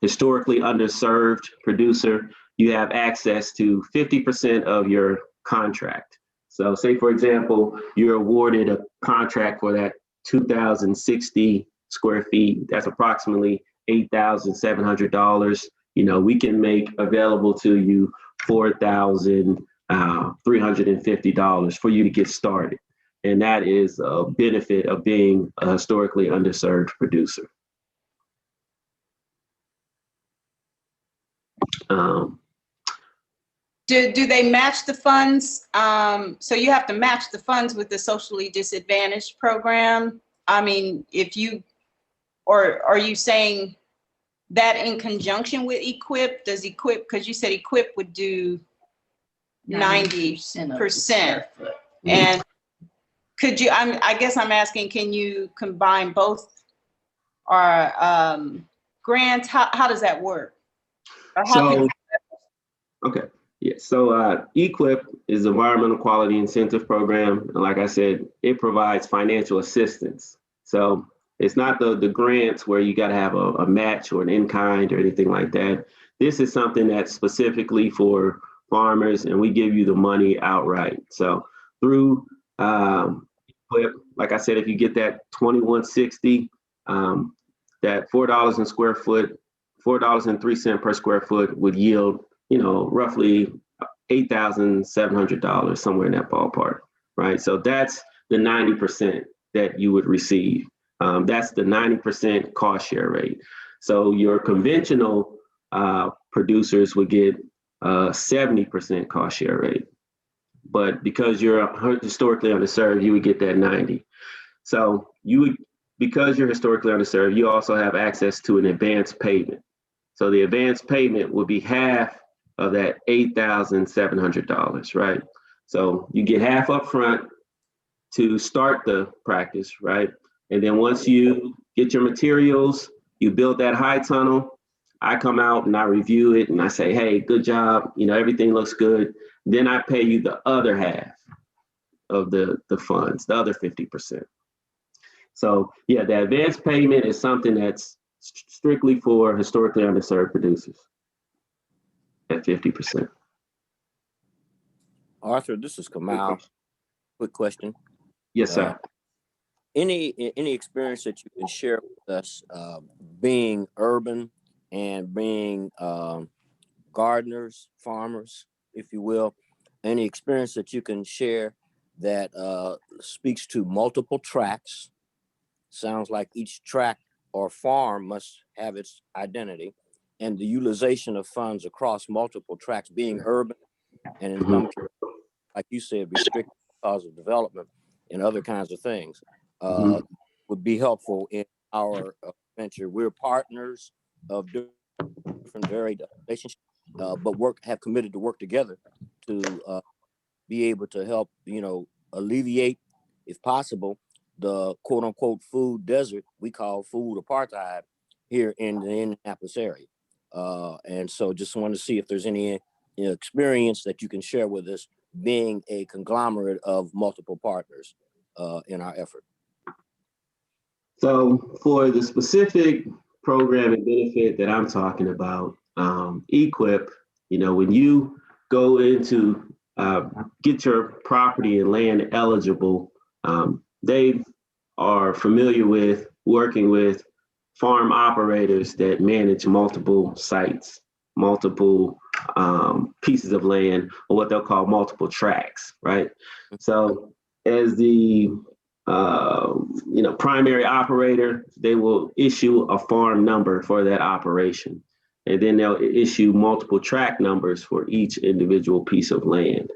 historically underserved producer, you have access to 50% of your contract. So say, for example, you're awarded a contract for that 2,060 square feet. That's approximately $8,700. You know, we can make available to you $4,350 for you to get started. And that is a benefit of being a historically underserved producer. Do they match the funds? So you have to match the funds with the socially disadvantaged program. I mean, or are you saying that in conjunction with EQIP? Does EQIP, because you said EQIP would do 90%. And could you, I guess I'm asking, can you combine both or grants? How does that work? Okay. Yeah, so EQIP is Environmental Quality Incentive Program. And like I said, it provides financial assistance. So it's not the grants where you got to have a match or an in-kind or anything like that. This is something that's specifically for farmers, and we give you the money outright. So through EQIP, like I said, if you get that 2160, that $4 a square foot, $4.03 per square foot would yield, you know, roughly $8,700, somewhere in that ballpark, right? So that's the 90% that you would receive. That's the 90% cost share rate. So your conventional producers would get 70% cost share rate. But because you're historically underserved, you would get that 90. So because you're historically underserved, you also have access to an advanced payment. So the advanced payment would be half of that $8,700, right? So you get half up front to start the practice, right? And then once you get your materials, you build that high tunnel, I come out and I review it and I say, hey, good job, you know, everything looks good. Then I pay you the other half of the funds, the other 50%. So yeah, the advanced payment is something that's strictly for historically underserved producers at 50%. Arthur, this is Kamal. Quick question. Yes, sir. Any experience that you can share with us being urban and being gardeners, farmers, if you will, any experience that you can share that speaks to multiple tracks? Sounds like each track or farm must have its identity, and the utilization of funds across multiple tracks, being urban and in some cases, like you said, restricted because of development and other kinds of things, would be helpful in our venture. We're partners of different varied relationships, but have committed to work together to be able to help, alleviate, if possible, the quote unquote food desert we call food apartheid here in the Indianapolis area. And so just want to see if there's any experience that you can share with us being a conglomerate of multiple partners in our effort. So for the specific program and benefit that I'm talking about, EQIP, when you go into get your property and land eligible, they are familiar with working with farm operators that manage multiple sites, multiple pieces of land, or what they'll call multiple tracts, right? So as the primary operator, they will issue a farm number for that operation. And then they'll issue multiple tract numbers for each individual piece of land.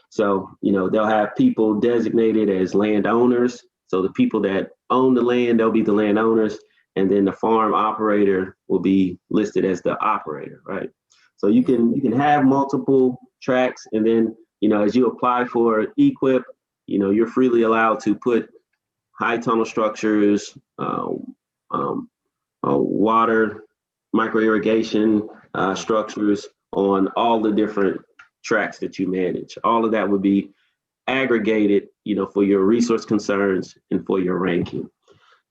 So they'll have people designated as landowners. So the people that own the land, they'll be the landowners. And then the farm operator will be listed as the operator, right? So you can have multiple tracts, and then, as you apply for EQIP, you're freely allowed to put high tunnel structures, water, micro irrigation structures on all the different tracts that you manage. All of that would be aggregated, for your resource concerns and for your ranking.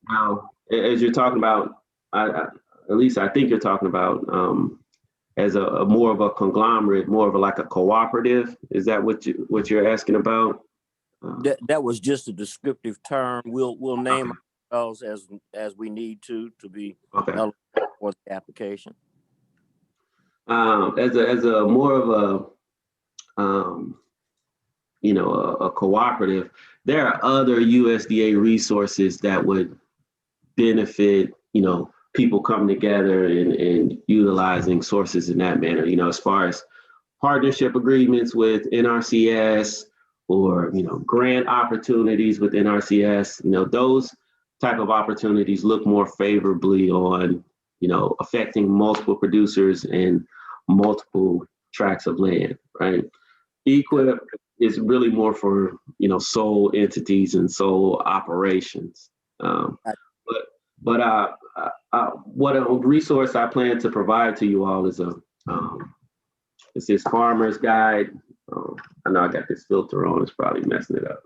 Now, as you're talking about, at least I think you're talking about as a more of a conglomerate, more of like a cooperative. Is that what you're asking about? That was just a descriptive term. We'll name ourselves as we need to be eligible for the application. As a more of a cooperative, there are other USDA resources that would benefit, people coming together and utilizing sources in that manner, as far as partnership agreements with NRCS or, grant opportunities with NRCS, those type of opportunities look more favorably on, affecting multiple producers and multiple tracts of land, right? EQIP is really more for, sole entities and sole operations. But what a resource I plan to provide to you all is it's this farmer's guide. I know I got this filter on, it's probably messing it up.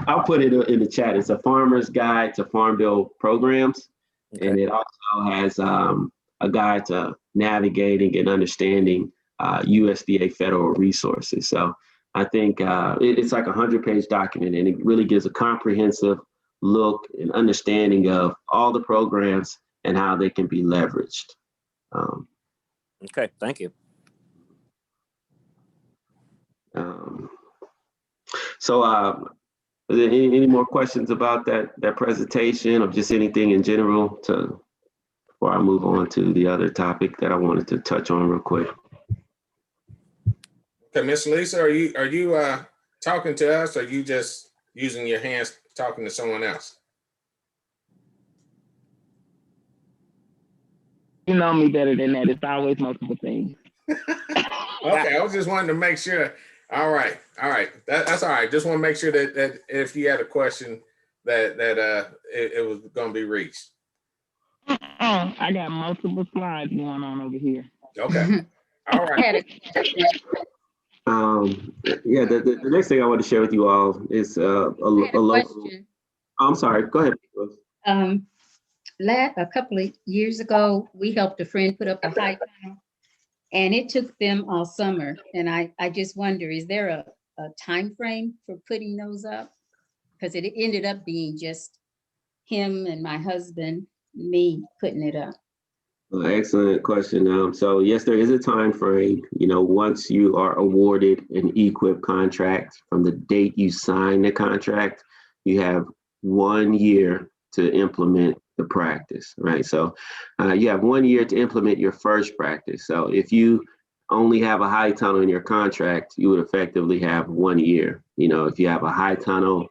I'll put it in the chat. It's a farmer's guide to farm bill programs. Okay. And it also has a guide to navigating and understanding USDA federal resources. So I think it's like a 100-page document, and it really gives a comprehensive look and understanding of all the programs and how they can be leveraged. Okay, thank you. So are there any more questions about that presentation, or just anything in general before I move on to the other topic that I wanted to touch on real quick? Okay, Miss Lisa, are you talking to us, or are you just using your hands talking to someone else? You know me better than that. It's always multiple things. Okay, I was just wanting to make sure. All right. That's all right. Just want to make sure that if you had a question that it was going to be reached. I got multiple slides going on over here. Okay. All right. Yeah, the next thing I want to share with you all is a local. I'm sorry, go ahead. A couple of years ago, we helped a friend put up a high tunnel And it took them all summer. And I just wonder, is there a time frame for putting those up? Because it ended up being just him and my husband, me putting it up. Well, excellent question. So yes, there is a time frame. Once you are awarded an EQIP contract, from the date you sign the contract, you have 1 year to implement the practice, right? So you have 1 year to implement your first practice. So if you only have a high tunnel in your contract, you would effectively have 1 year. If you have a high tunnel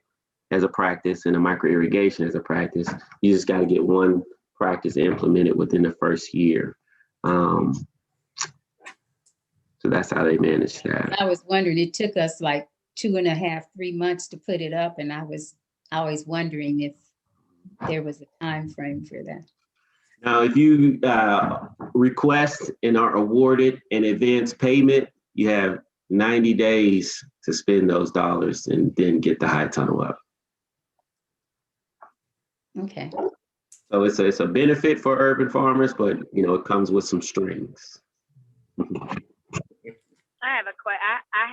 as a practice and a micro irrigation as a practice, you just got to get one practice implemented within the first year. So that's how they manage that. I was wondering, it took us like 2.5, 3 months to put it up. And I was always wondering if there was a time frame for that. Now, if you request and are awarded an advance payment, you have 90 days to spend those dollars and then get the high tunnel up. Okay. So it's a benefit for urban farmers, but it comes with some strings. I have a question. I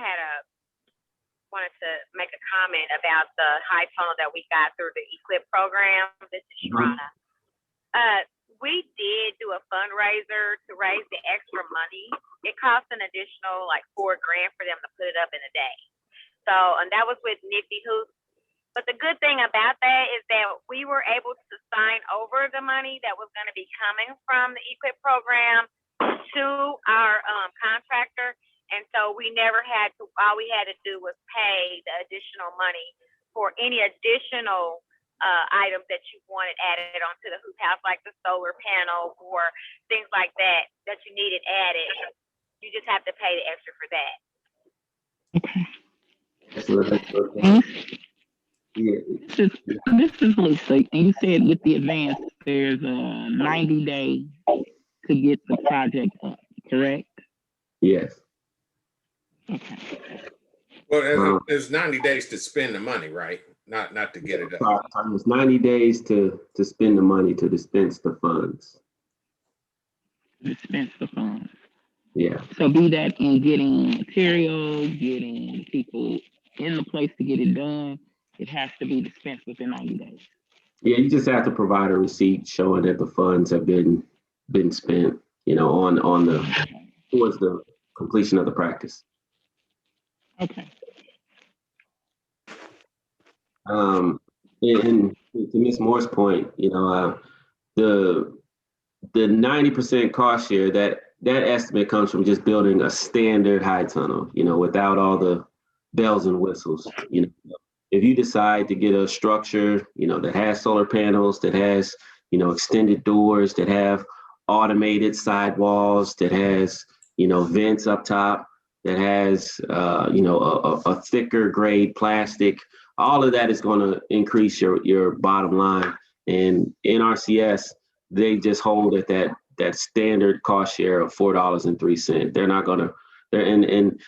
wanted to make a comment about the high tunnel that we got through the EQIP program. This is Sharana. We did do a fundraiser to raise the extra money. It cost an additional like $4,000 for them to put it up in a day. So, and that was with Nifty Hoops. But the good thing about that is that we were able to sign over the money that was going to be coming from the EQIP program to our contractor. And so we never had to, all we had to do was pay the additional money for any additional items that you wanted added onto the hoop house, like the solar panel or things like that, that you needed added. You just have to pay the extra for that. Okay. Yeah. This is Lisa, and you said with the advance, there's a 90-day to get the project up, correct? Yes. Okay. Well, there's 90 days to spend the money, right? Not to get it up. It's 90 days to spend the money, to dispense the funds. Dispense the funds. Yeah. So be that in getting material, getting people in the place to get it done, it has to be dispensed within 90 days. Yeah, you just have to provide a receipt showing that the funds have been spent, on the towards the completion of the practice. Okay. And to Ms. Moore's point, the 90% cost share, that estimate comes from just building a standard high tunnel, without all the bells and whistles. If you decide to get a structure, that has solar panels, that has, extended doors, that have automated sidewalls, that has, vents up top, that has, a thicker grade plastic, all of that is going to increase your bottom line. And NRCS, they just hold at that standard cost share of $4.03. They're not going to, and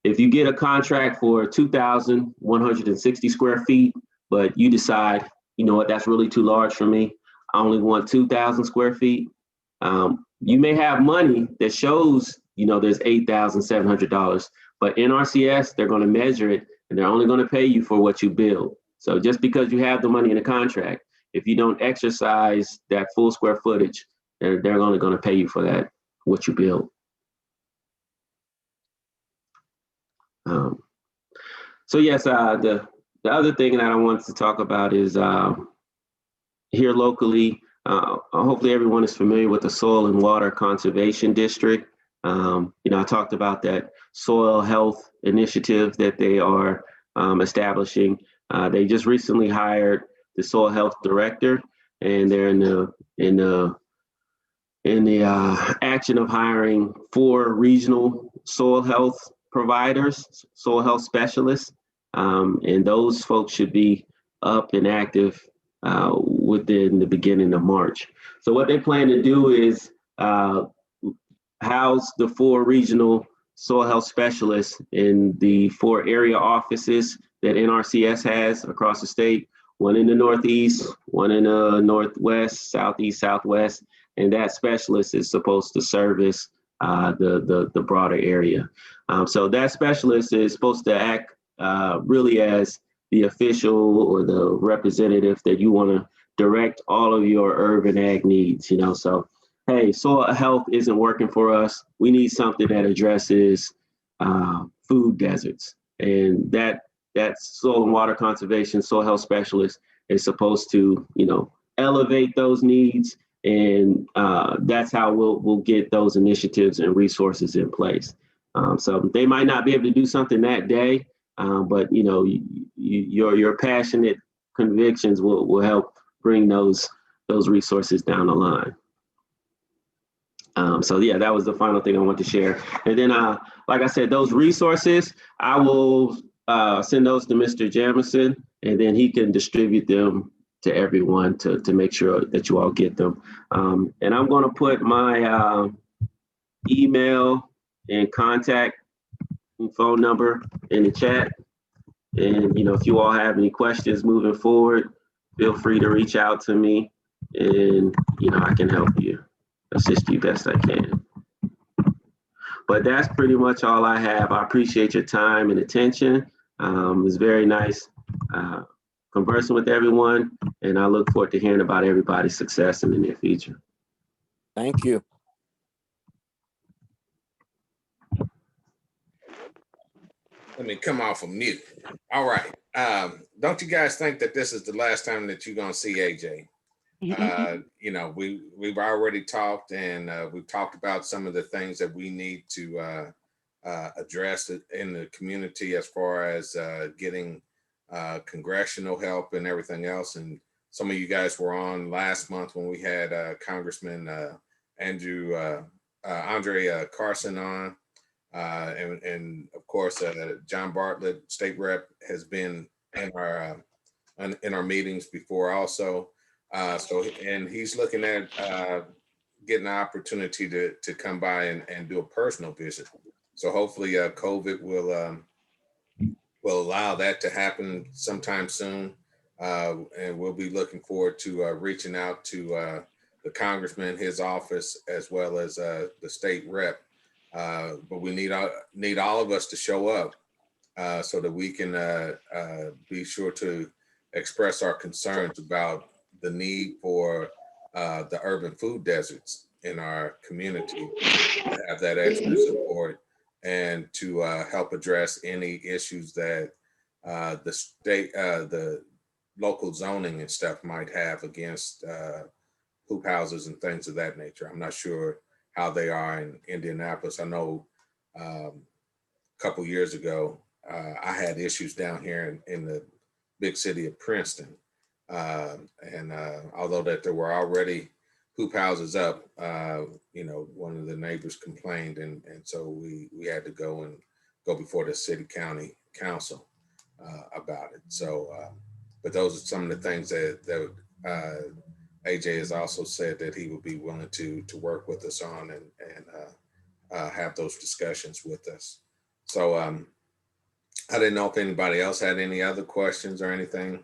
if you get a contract for 2,160 square feet, but you decide, what, that's really too large for me, I only want 2,000 square feet. You may have money that shows, there's $8,700, but NRCS, they're going to measure it and they're only going to pay you for what you build. So just because you have the money in the contract, if you don't exercise that full square footage, they're only going to pay you for that, what you build. So yes, the other thing that I wanted to talk about is here locally, hopefully everyone is familiar with the Soil and Water Conservation District. I talked about that soil health initiative that they are establishing. They just recently hired the soil health director, and they're in the action of hiring 4 regional soil health providers, soil health specialists, and those folks should be up and active within the beginning of March. So what they plan to do is house the 4 regional soil health specialists in the 4 area offices that NRCS has across the state, one in the Northeast, one in the Northwest, Southeast, Southwest, and that specialist is supposed to service the broader area. So that specialist is supposed to act really as the official or the representative that you want to direct all of your urban ag needs, you know. So, hey, soil health isn't working for us. We need something that addresses food deserts. And that soil and water conservation, soil health specialist is supposed to, you know, elevate those needs. And that's how we'll get those initiatives and resources in place. So they might not be able to do something that day, but you know, your passionate convictions will help bring those resources down the line. So yeah, that was the final thing I want to share. And then, like I said, those resources, I will send those to Mr. Jamison, and then he can distribute them to everyone to make sure that you all get them. And I'm going to put my email and contact and phone number in the chat. And, you know, if you all have any questions moving forward, feel free to reach out to me, and, you know, I can help you, assist you best I can. But that's pretty much all I have. I appreciate your time and attention. It's very nice conversing with everyone, and I look forward to hearing about everybody's success in the near future. Thank you. Let me come off of mute. All right. Don't you guys think that this is the last time that you're gonna see AJ? You know, we've already talked, and we've talked about some of the things that we need to address in the community as far as getting congressional help and everything else. And some of you guys were on last month when we had Congressman Andre Carson on. And of course, John Bartlett, state rep, has been in our meetings before also. And he's looking at getting an opportunity to come by and do a personal visit. So hopefully COVID will allow that to happen sometime soon. And we'll be looking forward to reaching out to the congressman, his office, as well as the state rep. But we need all of us to show up so that we can be sure to express our concerns about the need for the urban food deserts in our community, to have that extra support, and to help address any issues that the local zoning and stuff might have against hoop houses and things of that nature. I'm not sure how they are in Indianapolis. I know a couple years ago, I had issues down here in the big city of Princeton. And although that there were already hoop houses up, you know, one of the neighbors complained, and so we had to go before the city county council about it. So, but those are some of the things that AJ has also said that he would be willing to work with us on and have those discussions with us. So I didn't know if anybody else had any other questions or anything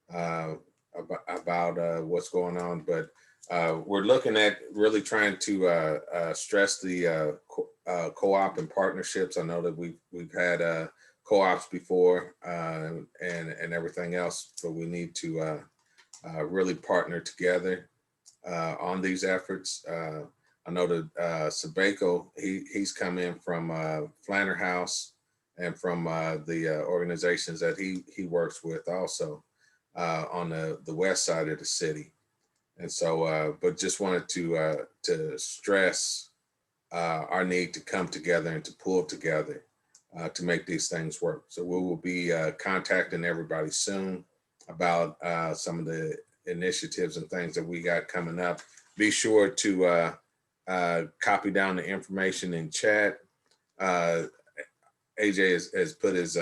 about what's going on, but we're looking at really trying to stress the co-op and partnerships. I know that we've had co-ops before and everything else, but we need to really partner together on these efforts. I know that Sabeco, he's come in from Flanner House and from the organizations that he works with also on the west side of the city. And so, but just wanted to stress our need to come together and to pull together to make these things work. So we will be contacting everybody soon about some of the initiatives and things that we got coming up. Be sure to copy down the information in chat. AJ has put his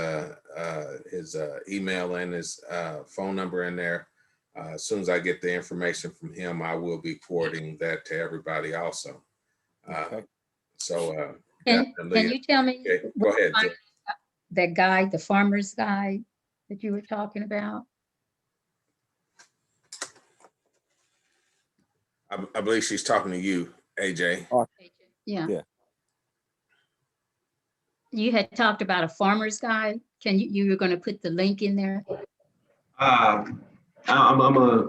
email and his phone number in there. As soon as I get the information from him, I will be forwarding that to everybody also. Okay. So Can you tell me? Okay, go ahead. That guide, the farmer's guide that you were talking about? I believe she's talking to you, AJ. Yeah. You had talked about a farmer's guide. Can you were going to put the link in there? I'm gonna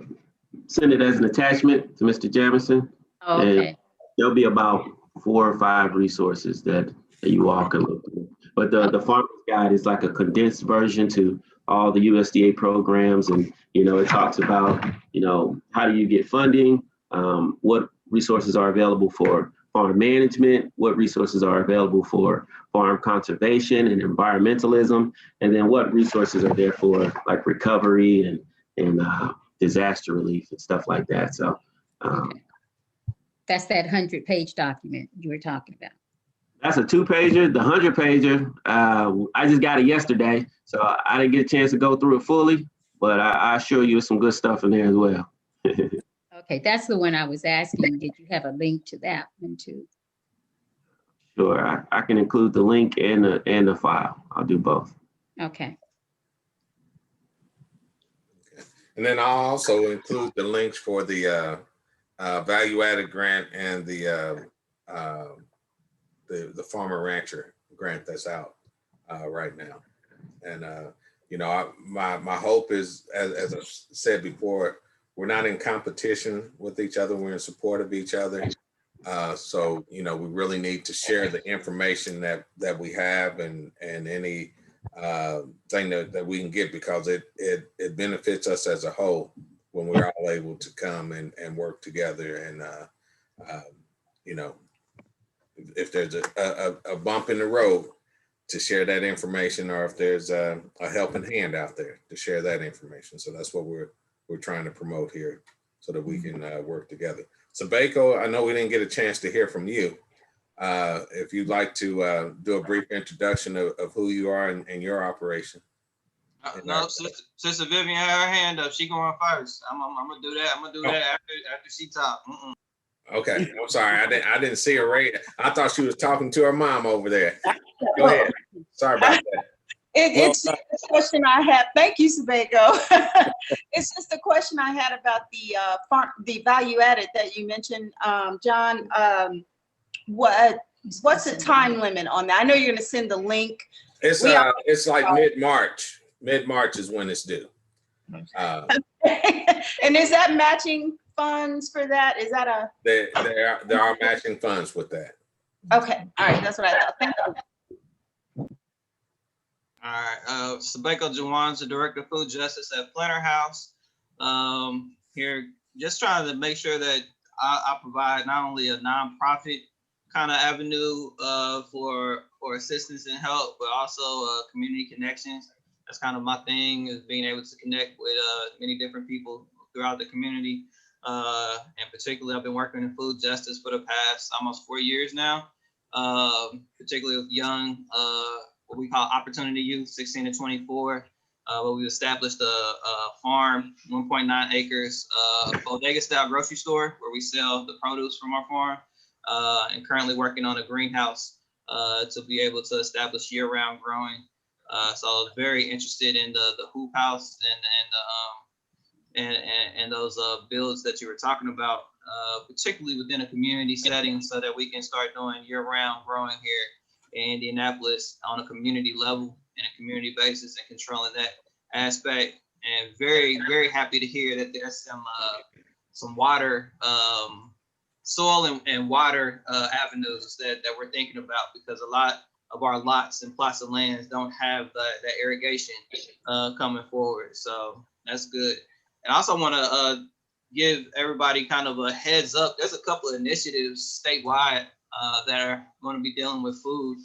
send it as an attachment to Mr. Jamison. Oh, okay. And there'll be about 4 or 5 resources that you all can look through. But the farmer's guide is like a condensed version to all the USDA programs. And, it talks about, how do you get funding? What resources are available for farm management? What resources are available for farm conservation and environmentalism? And then what resources are there for like recovery and disaster relief and stuff like that. So Okay. That's that 100-page document you were talking about. that's a 2-pager. The 100-pager, I just got it yesterday, so I didn't get a chance to go through it fully, but I assure you some good stuff in there as well. Okay, that's the one I was asking. Did you have a link to that one too? Sure, I can include the link and the file. I'll do both. Okay. And then I'll also include the links for the value-added grant and the farmer rancher grant that's out right now. And my hope is, as I said before, we're not in competition with each other. We're in support of each other. So we really need to share the information that we have and any thing that we can get, because it benefits us as a whole when we're all able to come and work together. And if there's a bump in the road, to share that information, or if there's a helping hand out there, to share that information. So that's what we're trying to promote here, so that we can work together. Sabeko, I know we didn't get a chance to hear from you. If you'd like to do a brief introduction of who you are and your operation. No, Sister Vivian had her hand up. She going first. I'm gonna do that. I'm gonna do that after she talk. Okay, I'm sorry. I didn't see her right. I thought she was talking to her mom over there. Go ahead. Sorry about that. It's just a question I had. Thank you, Sabeko. It's just a question I had about the value added that you mentioned, John. What's the time limit on that? I know you're going to send the link. It's like mid-March. Mid-March is when it's due. And is that matching funds for that? Is that a? There are matching funds with that. Okay. All right. That's what I thought. Thank you. All right, Sabeko Jawan's the Director of Food Justice at Planter House. Here, just trying to make sure that I provide not only a nonprofit kind of avenue for assistance and help, but also community connections. That's kind of my thing, is being able to connect with many different people throughout the community. And particularly, I've been working in food justice for the past almost 4 years now, particularly with young, what we call opportunity youth, 16 to 24. But we established a farm, 1.9 acres, bodega style grocery store where we sell the produce from our farm, and currently working on a greenhouse to be able to establish year-round growing. So I was very interested in the hoop house and those builds that you were talking about, particularly within a community setting, so that we can start doing year-round growing here in Indianapolis on a community level and a community basis, and controlling that aspect. And very, very happy to hear that there's some water, soil and water avenues that we're thinking about, because a lot of our lots and plots of lands don't have that irrigation coming forward. So that's good. And I also want to give everybody kind of a heads up. There's a couple of initiatives statewide that are going to be dealing with food.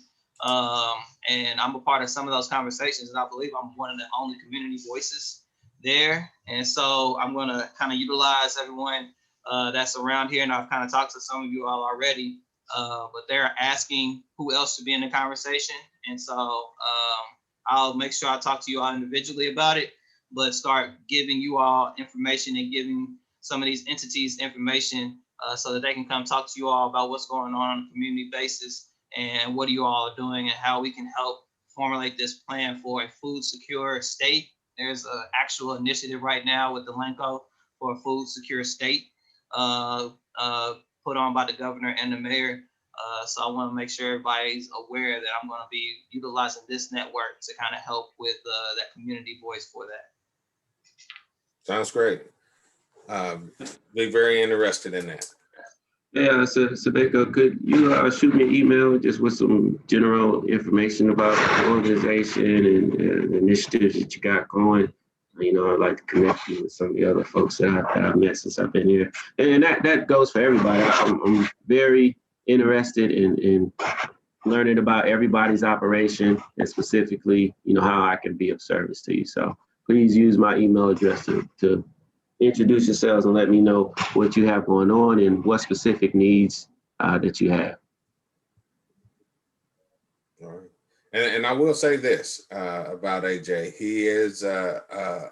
And I'm a part of some of those conversations, and I believe I'm one of the only community voices there. And so I'm going to kind of utilize everyone that's around here. And I've kind of talked to some of you all already, but they're asking who else to be in the conversation. And so I'll make sure I talk to you all individually about it, but start giving you all information and giving some of these entities information so that they can come talk to you all about what's going on a community basis and what you all are doing and how we can help formulate this plan for a food secure state. There's an actual initiative right now with the LENCO for a food secure state put on by the governor and the mayor So I want to make sure everybody's aware that I'm going to be utilizing this network to kind of help with that community voice for that. Sounds great. Be very interested in that. Yeah, so Sebeko, could you shoot me an email just with some general information about the organization and initiatives that you got going? You know, I'd like to connect you with some of the other folks that I've met since I've been here. And that goes for everybody. I'm very interested in learning about everybody's operation and specifically, you know, how I can be of service to you. So please use my email address to introduce yourselves and let me know what you have going on and what specific needs that you have. All right. And I will say this about AJ. He is a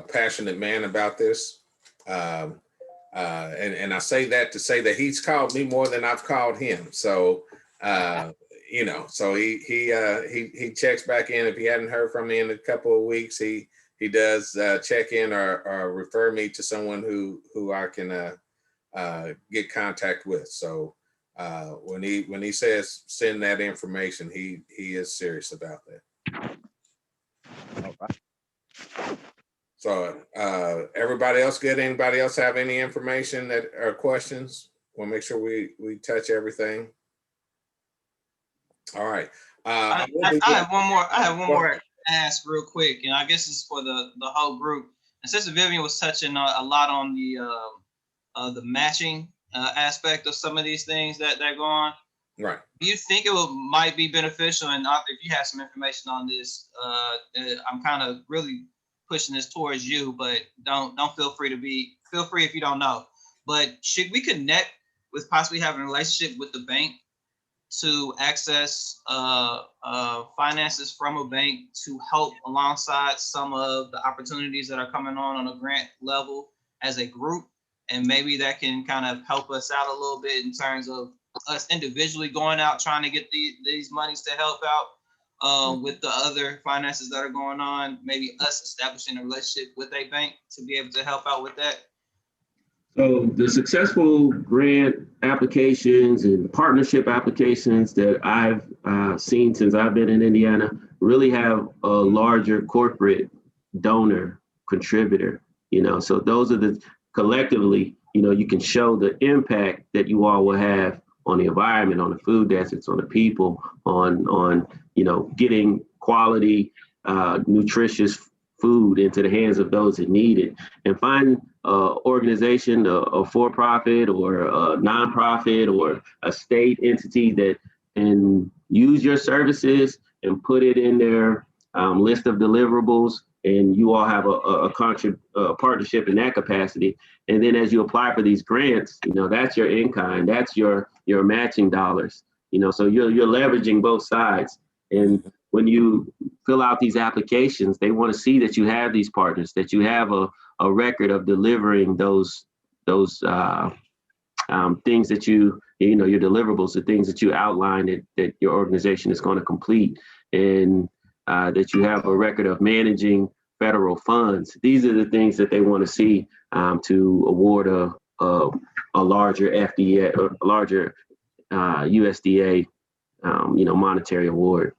passionate man about this. And I say that to say that he's called me more than I've called him. So, you know, so he checks back in. If he hadn't heard from me in a couple of weeks, he does check in or refer me to someone who I can get contact with. So when he says send that information, he is serious about that. All right. So everybody else good? Anybody else have any information that or questions? We'll make sure we touch everything. All right. I have one more ask real quick, and I guess it's for the whole group. And Sister Vivian was touching a lot on the matching aspect of some of these things that go on. Right. Do you think might be beneficial? And if you have some information on this, I'm kind of really pushing this towards you, but don't feel free if you don't know. But should we connect with possibly having a relationship with the bank to access finances from a bank to help alongside some of the opportunities that are coming on a grant level as a group? And maybe that can kind of help us out a little bit in terms of us individually going out trying to get these monies to help out with the other finances that are going on. Maybe us establishing a relationship with a bank to be able to help out with that. So the successful grant applications and partnership applications that I've seen since I've been in Indiana really have a larger corporate donor contributor, you know, so those are the collectively, you know, you can show the impact that you all will have on the environment, on the food deserts, on the people, on you know, getting quality, nutritious food into the hands of those that need it. And find an organization, a for-profit or a nonprofit or a state entity that can use your services and put it in their list of deliverables, and you all have a partnership in that capacity. And then as you apply for these grants, you know, that's your in-kind, that's your matching dollars, you know, so you're leveraging both sides. And when you fill out these applications, they want to see that you have these partners, that you have a record of delivering those things that you know, your deliverables, the things that you outlined that your organization is going to complete, and that you have a record of managing federal funds. These are the things that they want to see to award a larger FDA, or a larger USDA, you know, monetary award.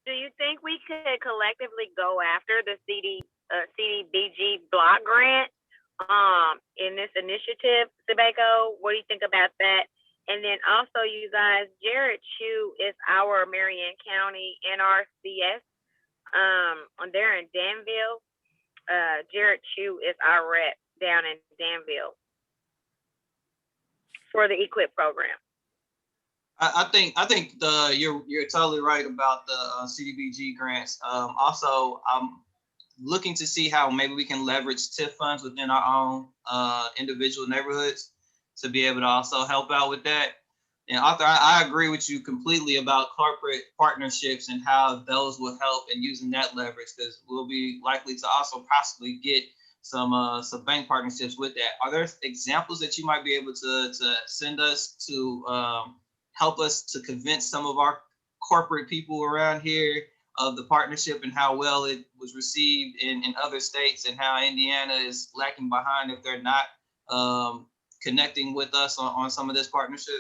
Do you think we could collectively go after the CDBG block grant in this initiative, Sebeko? What do you think about that? And then also, you guys, Jared Chu is our Marion County NRCS. There in Danville. Jared Chu is our rep down in Danville for the EQUIP program. I think you're totally right about the CDBG grants. Also, I'm looking to see how maybe we can leverage TIF funds within our own individual neighborhoods to be able to also help out with that. And Arthur, I agree with you completely about corporate partnerships and how those will help in using that leverage, because we'll be likely to also possibly get some bank partnerships with that. Are there examples that you might be able to send us to help us to convince some of our corporate people around here of the partnership and how well it was received in other states, and how Indiana is lacking behind if they're not connecting with us on some of this partnership?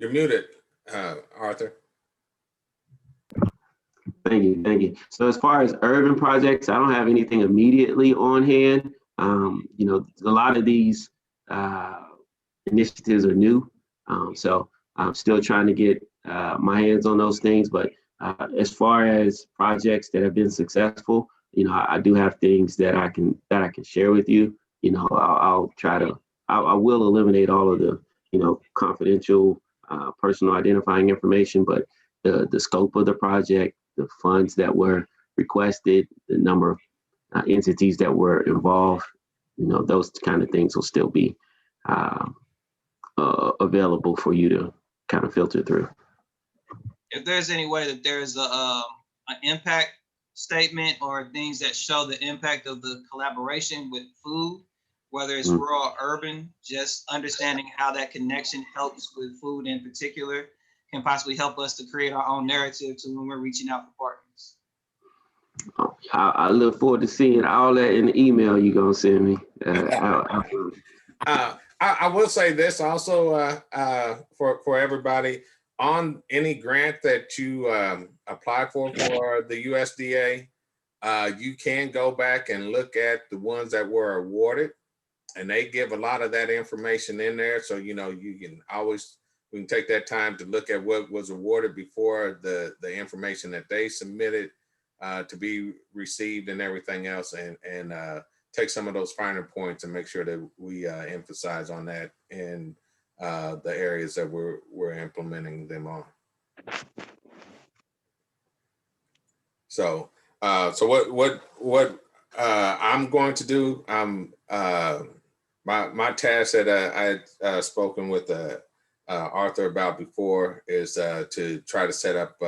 You're muted, Arthur. Thank you, thank you. So as far as urban projects, I don't have anything immediately on hand. You know, a lot of these initiatives are new, so I'm still trying to get my hands on those things. But as far as projects that have been successful, you know, I do have things that I can share with you. You know, I'll try to. I will eliminate all of the, you know, confidential, personal identifying information, but the scope of the project, the funds that were requested, the number of entities that were involved, you know, those kind of things will still be available for you to kind of filter through. If there's any way that there's an impact statement or things that show the impact of the collaboration with food, whether it's rural or urban, just understanding how that connection helps with food in particular can possibly help us to create our own narrative to when we're reaching out for partners. I look forward to seeing all that in the email you're gonna send me. I will say this also for everybody, on any grant that you apply for the USDA, you can go back and look at the ones that were awarded, and they give a lot of that information in there. So, you know, you can always, we can take that time to look at what was awarded before the information that they submitted to be received and everything else, and take some of those finer points and make sure that we emphasize on that in the areas that we're implementing them on. So, what I'm going to do, my task that I spoken with Arthur about before is to try to set up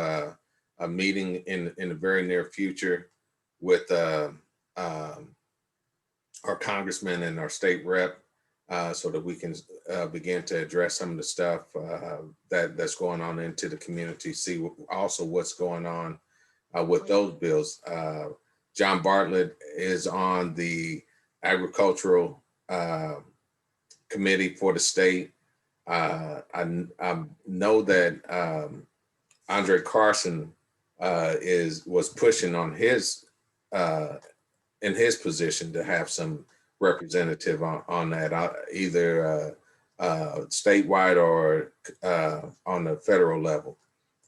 a meeting in the very near future with our congressman and our state rep, so that we can begin to address some of the stuff that's going on into the community. See also what's going on with those bills. John Bartlett is on the agricultural committee for the state. I know that Andre Carson was pushing on his in his position to have some representative on that, either statewide or on the federal level.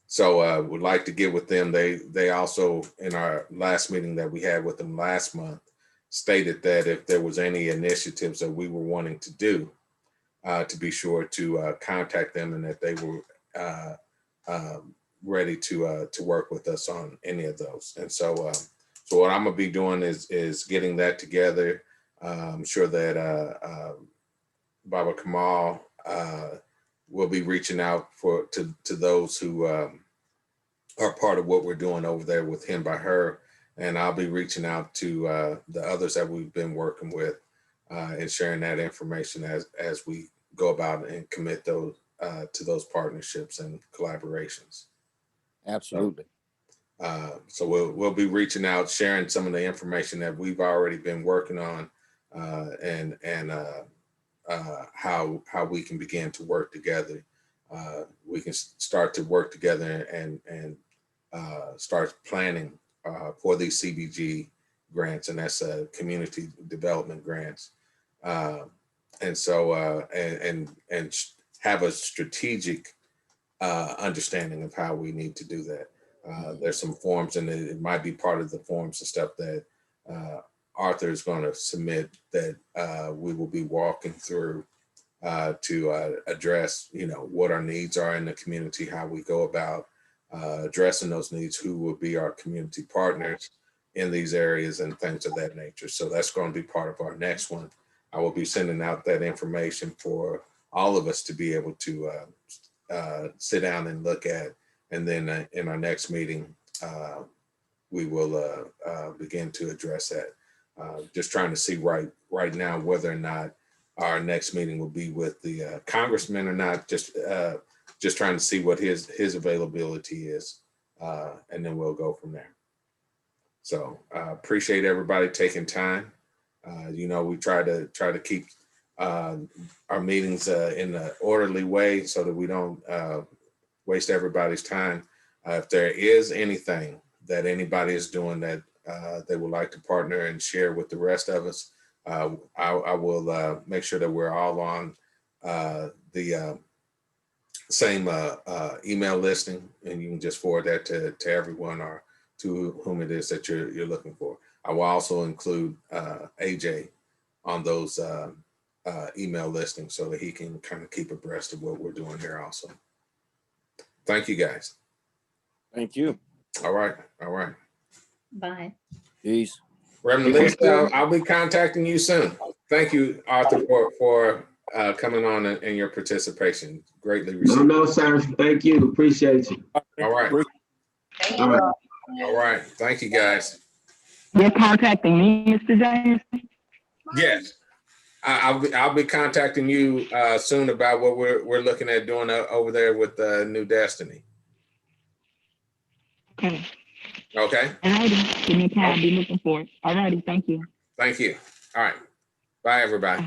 So would like to get with them. They also, in our last meeting that we had with them last month, stated that if there was any initiatives that we were wanting to do, to be sure to contact them, and that they were ready to work with us on any of those. And so so what I'm gonna be doing is getting that together. I'm sure that Baba Kamal will be reaching out to those who are part of what we're doing over there with Him by Her, and I'll be reaching out to the others that we've been working with and sharing that information as we go about and commit those to those partnerships and collaborations. Absolutely. So we'll be reaching out, sharing some of the information that we've already been working on, and how we can begin to work together. We can start to work together and start planning for these CBG grants, and that's community development grants. And so and have a strategic understanding of how we need to do that. There's some forms, and it might be part of the forms and stuff that Arthur is going to submit that we will be walking through to address, you know, what our needs are in the community, how we go about addressing those needs, who will be our community partners in these areas, and things of that nature. So that's going to be part of our next one. I will be sending out that information for all of us to be able to sit down and look at. And then in our next meeting, we will begin to address that. Just trying to see right now whether or not our next meeting will be with the congressman or not. Just trying to see what his availability is, and then we'll go from there. So appreciate everybody taking time. You know, we try to keep our meetings in an orderly way so that we don't waste everybody's time. If there is anything that anybody is doing that they would like to partner and share with the rest of us, I will make sure that we're all on the same email listing, and you can just forward that to everyone or to whom it is that you're looking for. I will also include AJ on those email listings so that he can kind of keep abreast of what we're doing here also. Thank you, guys. Thank you. All right. All right. Bye. Peace. Reverend Lisa, I'll be contacting you soon. Thank you, Arthur, for coming on and your participation. Greatly received. No, sir. Thank you. Appreciate you. All right. Thank All you. right. All right. Thank you, guys. You're contacting me, Mr. James? Yes. I'll be contacting you soon about what we're looking at doing over there with New Destiny. Okay. Okay. All righty. Give me a call. I'll be looking for it. All righty. Thank you. Thank you. All right. Bye, everybody.